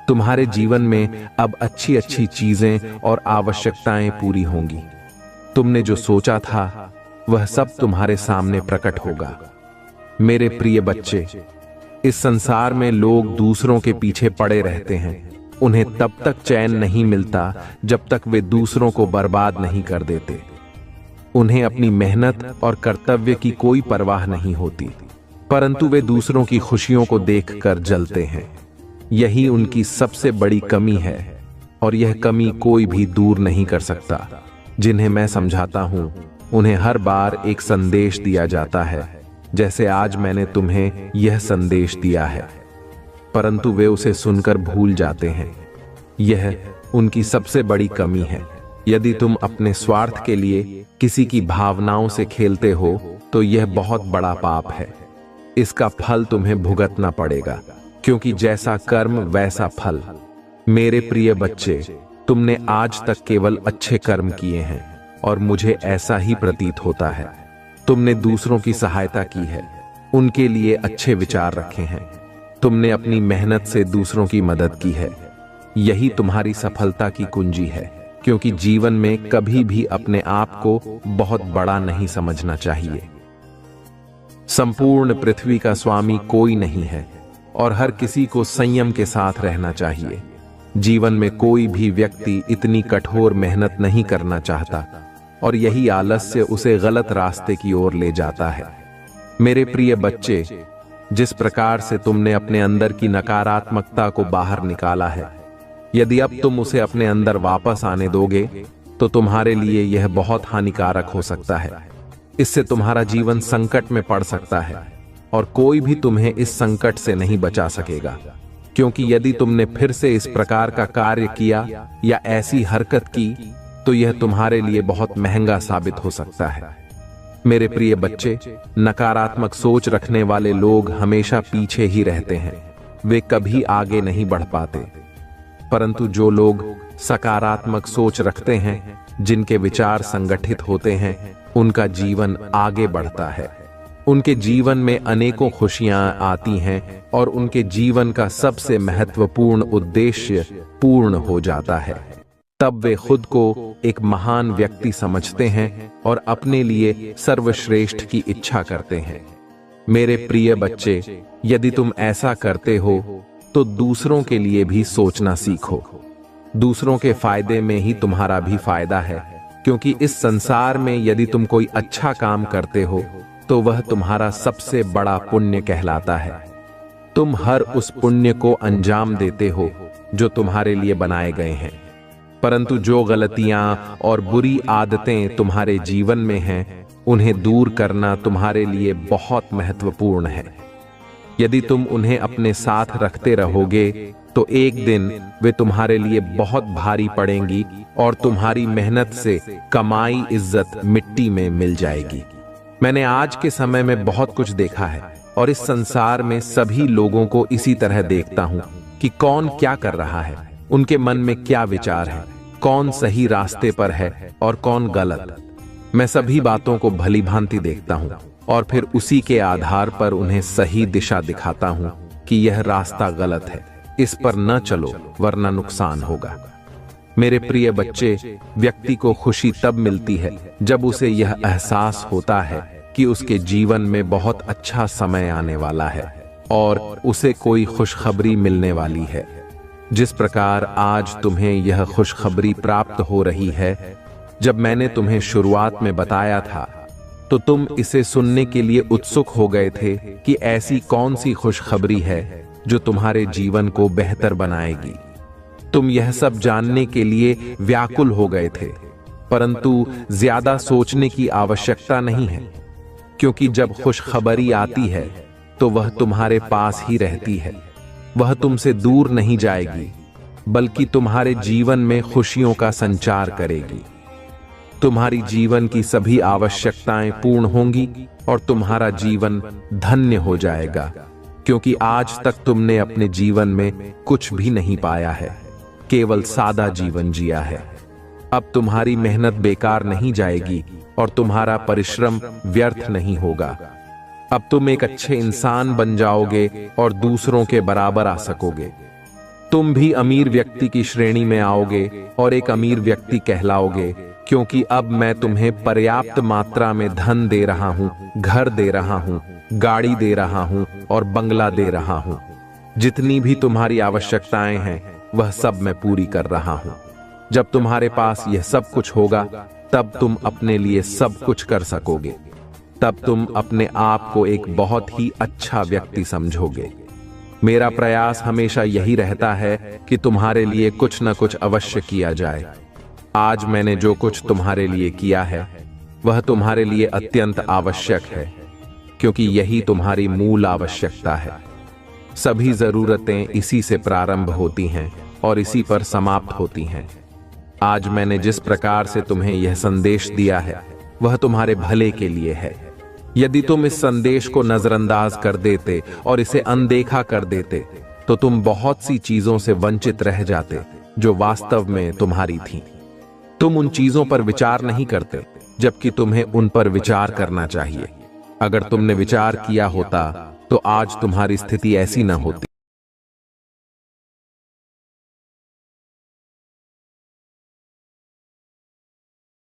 तुम्हारे जीवन में अब अच्छी अच्छी चीजें और आवश्यकताएं पूरी होंगी। तुमने जो सोचा था, वह सब तुम्हारे सामने प्रकट होगा। मेरे प्रिय बच्चे, इस संसार में लोग दूसरों के पीछे पड़े रहते हैं। उन्हें तब तक चैन नहीं मिलता जब तक वे दूसरों को बर्बाद नहीं कर देते। उन्हें अपनी मेहनत और कर्तव्य की कोई परवाह नहीं होती, परंतु वे दूसरों की खुशियों को देखकर जलते हैं। यही उनकी सबसे बड़ी कमी है और यह कमी कोई भी दूर नहीं कर सकता। जिन्हें मैं समझाता हूं, उन्हें हर बार एक संदेश दिया जाता है, जैसे आज मैंने तुम्हें यह संदेश दिया है, परंतु वे उसे सुनकर भूल जाते हैं। यह उनकी सबसे बड़ी कमी है। यदि तुम अपने स्वार्थ के लिए किसी की भावनाओं से खेलते हो, तो यह बहुत बड़ा पाप है। इसका फल तुम्हें भुगतना पड़ेगा, क्योंकि जैसा कर्म वैसा फल। मेरे प्रिय बच्चे, तुमने आज तक केवल अच्छे कर्म किए हैं और मुझे ऐसा ही प्रतीत होता है। तुमने दूसरों की सहायता की है, उनके लिए अच्छे विचार रखे हैं। तुमने अपनी मेहनत से दूसरों की मदद की है। यही तुम्हारी सफलता की कुंजी है, क्योंकि जीवन में कभी भी अपने आप को बहुत बड़ा नहीं समझना चाहिए। संपूर्ण पृथ्वी का स्वामी कोई नहीं है और हर किसी को संयम के साथ रहना चाहिए। जीवन में कोई भी व्यक्ति इतनी कठोर मेहनत नहीं करना चाहता और यही आलस्य उसे गलत रास्ते की ओर ले जाता है। मेरे प्रिय बच्चे, जिस प्रकार से तुमने अपने अंदर की नकारात्मकता को बाहर निकाला है, यदि अब तुम उसे अपने अंदर वापस आने दोगे तो तुम्हारे लिए यह बहुत हानिकारक हो सकता है। इससे तुम्हारा जीवन संकट में पड़ सकता है और कोई भी तुम्हें इस संकट से नहीं बचा सकेगा, क्योंकि यदि तुमने फिर से इस प्रकार का कार्य किया या ऐसी हरकत की तो यह तुम्हारे लिए बहुत महंगा साबित हो सकता है। मेरे प्रिय बच्चे, नकारात्मक सोच रखने वाले लोग हमेशा पीछे ही रहते हैं, वे कभी आगे नहीं बढ़ पाते। परंतु जो लोग सकारात्मक सोच रखते हैं, जिनके विचार संगठित होते हैं, उनका जीवन आगे बढ़ता है। उनके जीवन में अनेकों खुशियां आती हैं और उनके जीवन का सबसे महत्वपूर्ण उद्देश्य पूर्ण हो जाता है। तब वे खुद को एक महान व्यक्ति समझते हैं और अपने लिए सर्वश्रेष्ठ की इच्छा करते हैं। मेरे प्रिय बच्चे, यदि तुम ऐसा करते हो तो दूसरों के लिए भी सोचना सीखो। दूसरों के फायदे में ही तुम्हारा भी फायदा है, क्योंकि इस संसार में यदि तुम कोई अच्छा काम करते हो तो वह तुम्हारा सबसे बड़ा पुण्य कहलाता है। तुम हर उस पुण्य को अंजाम देते हो जो तुम्हारे लिए बनाए गए हैं, परंतु जो गलतियां और बुरी आदतें तुम्हारे जीवन में हैं, उन्हें दूर करना तुम्हारे लिए बहुत महत्वपूर्ण है। यदि तुम उन्हें अपने साथ रखते रहोगे तो एक दिन वे तुम्हारे लिए बहुत भारी पड़ेंगी और तुम्हारी मेहनत से कमाई इज्जत मिट्टी में मिल जाएगी। मैंने आज के समय में बहुत कुछ देखा है और इस संसार में सभी लोगों को इसी तरह देखता हूं कि कौन क्या कर रहा है, उनके मन में क्या विचार है, कौन सही रास्ते पर है और कौन गलत। मैं सभी बातों को भली भांति देखता हूं और फिर उसी के आधार पर उन्हें सही दिशा दिखाता हूं कि यह रास्ता गलत है, इस पर न चलो वरना नुकसान होगा। मेरे प्रिय बच्चे, व्यक्ति को खुशी तब मिलती है जब उसे यह एहसास होता है कि उसके जीवन में बहुत अच्छा समय आने वाला है और उसे कोई खुशखबरी मिलने वाली है। जिस प्रकार आज तुम्हें यह खुशखबरी प्राप्त हो रही है, जब मैंने तुम्हें शुरुआत में बताया था तो तुम इसे सुनने के लिए उत्सुक हो गए थे कि ऐसी कौन सी खुशखबरी है जो तुम्हारे जीवन को बेहतर बनाएगी। तुम यह सब जानने के लिए व्याकुल हो गए थे, परंतु ज्यादा सोचने की आवश्यकता नहीं है, क्योंकि जब खुशखबरी आती है तो वह तुम्हारे पास ही रहती है। वह तुमसे दूर नहीं जाएगी, बल्कि तुम्हारे जीवन में खुशियों का संचार करेगी। तुम्हारी जीवन की सभी आवश्यकताएं पूर्ण होंगी और तुम्हारा जीवन धन्य हो जाएगा, क्योंकि आज तक तुमने अपने जीवन में कुछ भी नहीं पाया है, केवल सादा जीवन जिया है। अब तुम्हारी मेहनत बेकार नहीं जाएगी और तुम्हारा परिश्रम व्यर्थ नहीं होगा। अब तुम एक अच्छे इंसान बन जाओगे और दूसरों के बराबर आ सकोगे। तुम भी अमीर व्यक्ति की श्रेणी में आओगे और एक अमीर व्यक्ति कहलाओगे, क्योंकि अब मैं तुम्हें पर्याप्त मात्रा में धन दे रहा हूं, घर दे रहा हूं, गाड़ी दे रहा हूं और बंगला दे रहा हूं। जितनी भी तुम्हारी आवश्यकताएं हैं वह सब मैं पूरी कर रहा हूं। जब तुम्हारे पास यह सब कुछ होगा तब तुम अपने लिए सब कुछ कर सकोगे। तब तुम अपने आप को एक बहुत ही अच्छा व्यक्ति समझोगे। मेरा प्रयास हमेशा यही रहता है कि तुम्हारे लिए कुछ न कुछ अवश्य किया जाए। आज मैंने जो कुछ तुम्हारे लिए किया है वह तुम्हारे लिए अत्यंत आवश्यक है, क्योंकि यही तुम्हारी मूल आवश्यकता है। सभी जरूरतें इसी से प्रारंभ होती हैं और इसी पर समाप्त होती हैं। आज मैंने जिस प्रकार से तुम्हें यह संदेश दिया है वह तुम्हारे भले के लिए है। यदि तुम इस संदेश को नजरअंदाज कर देते और इसे अनदेखा कर देते तो तुम बहुत सी चीजों से वंचित रह जाते जो वास्तव में तुम्हारी थीं। तुम उन चीजों पर विचार नहीं करते, जबकि तुम्हें उन पर विचार करना चाहिए। अगर तुमने विचार किया होता तो आज तुम्हारी स्थिति ऐसी न होती।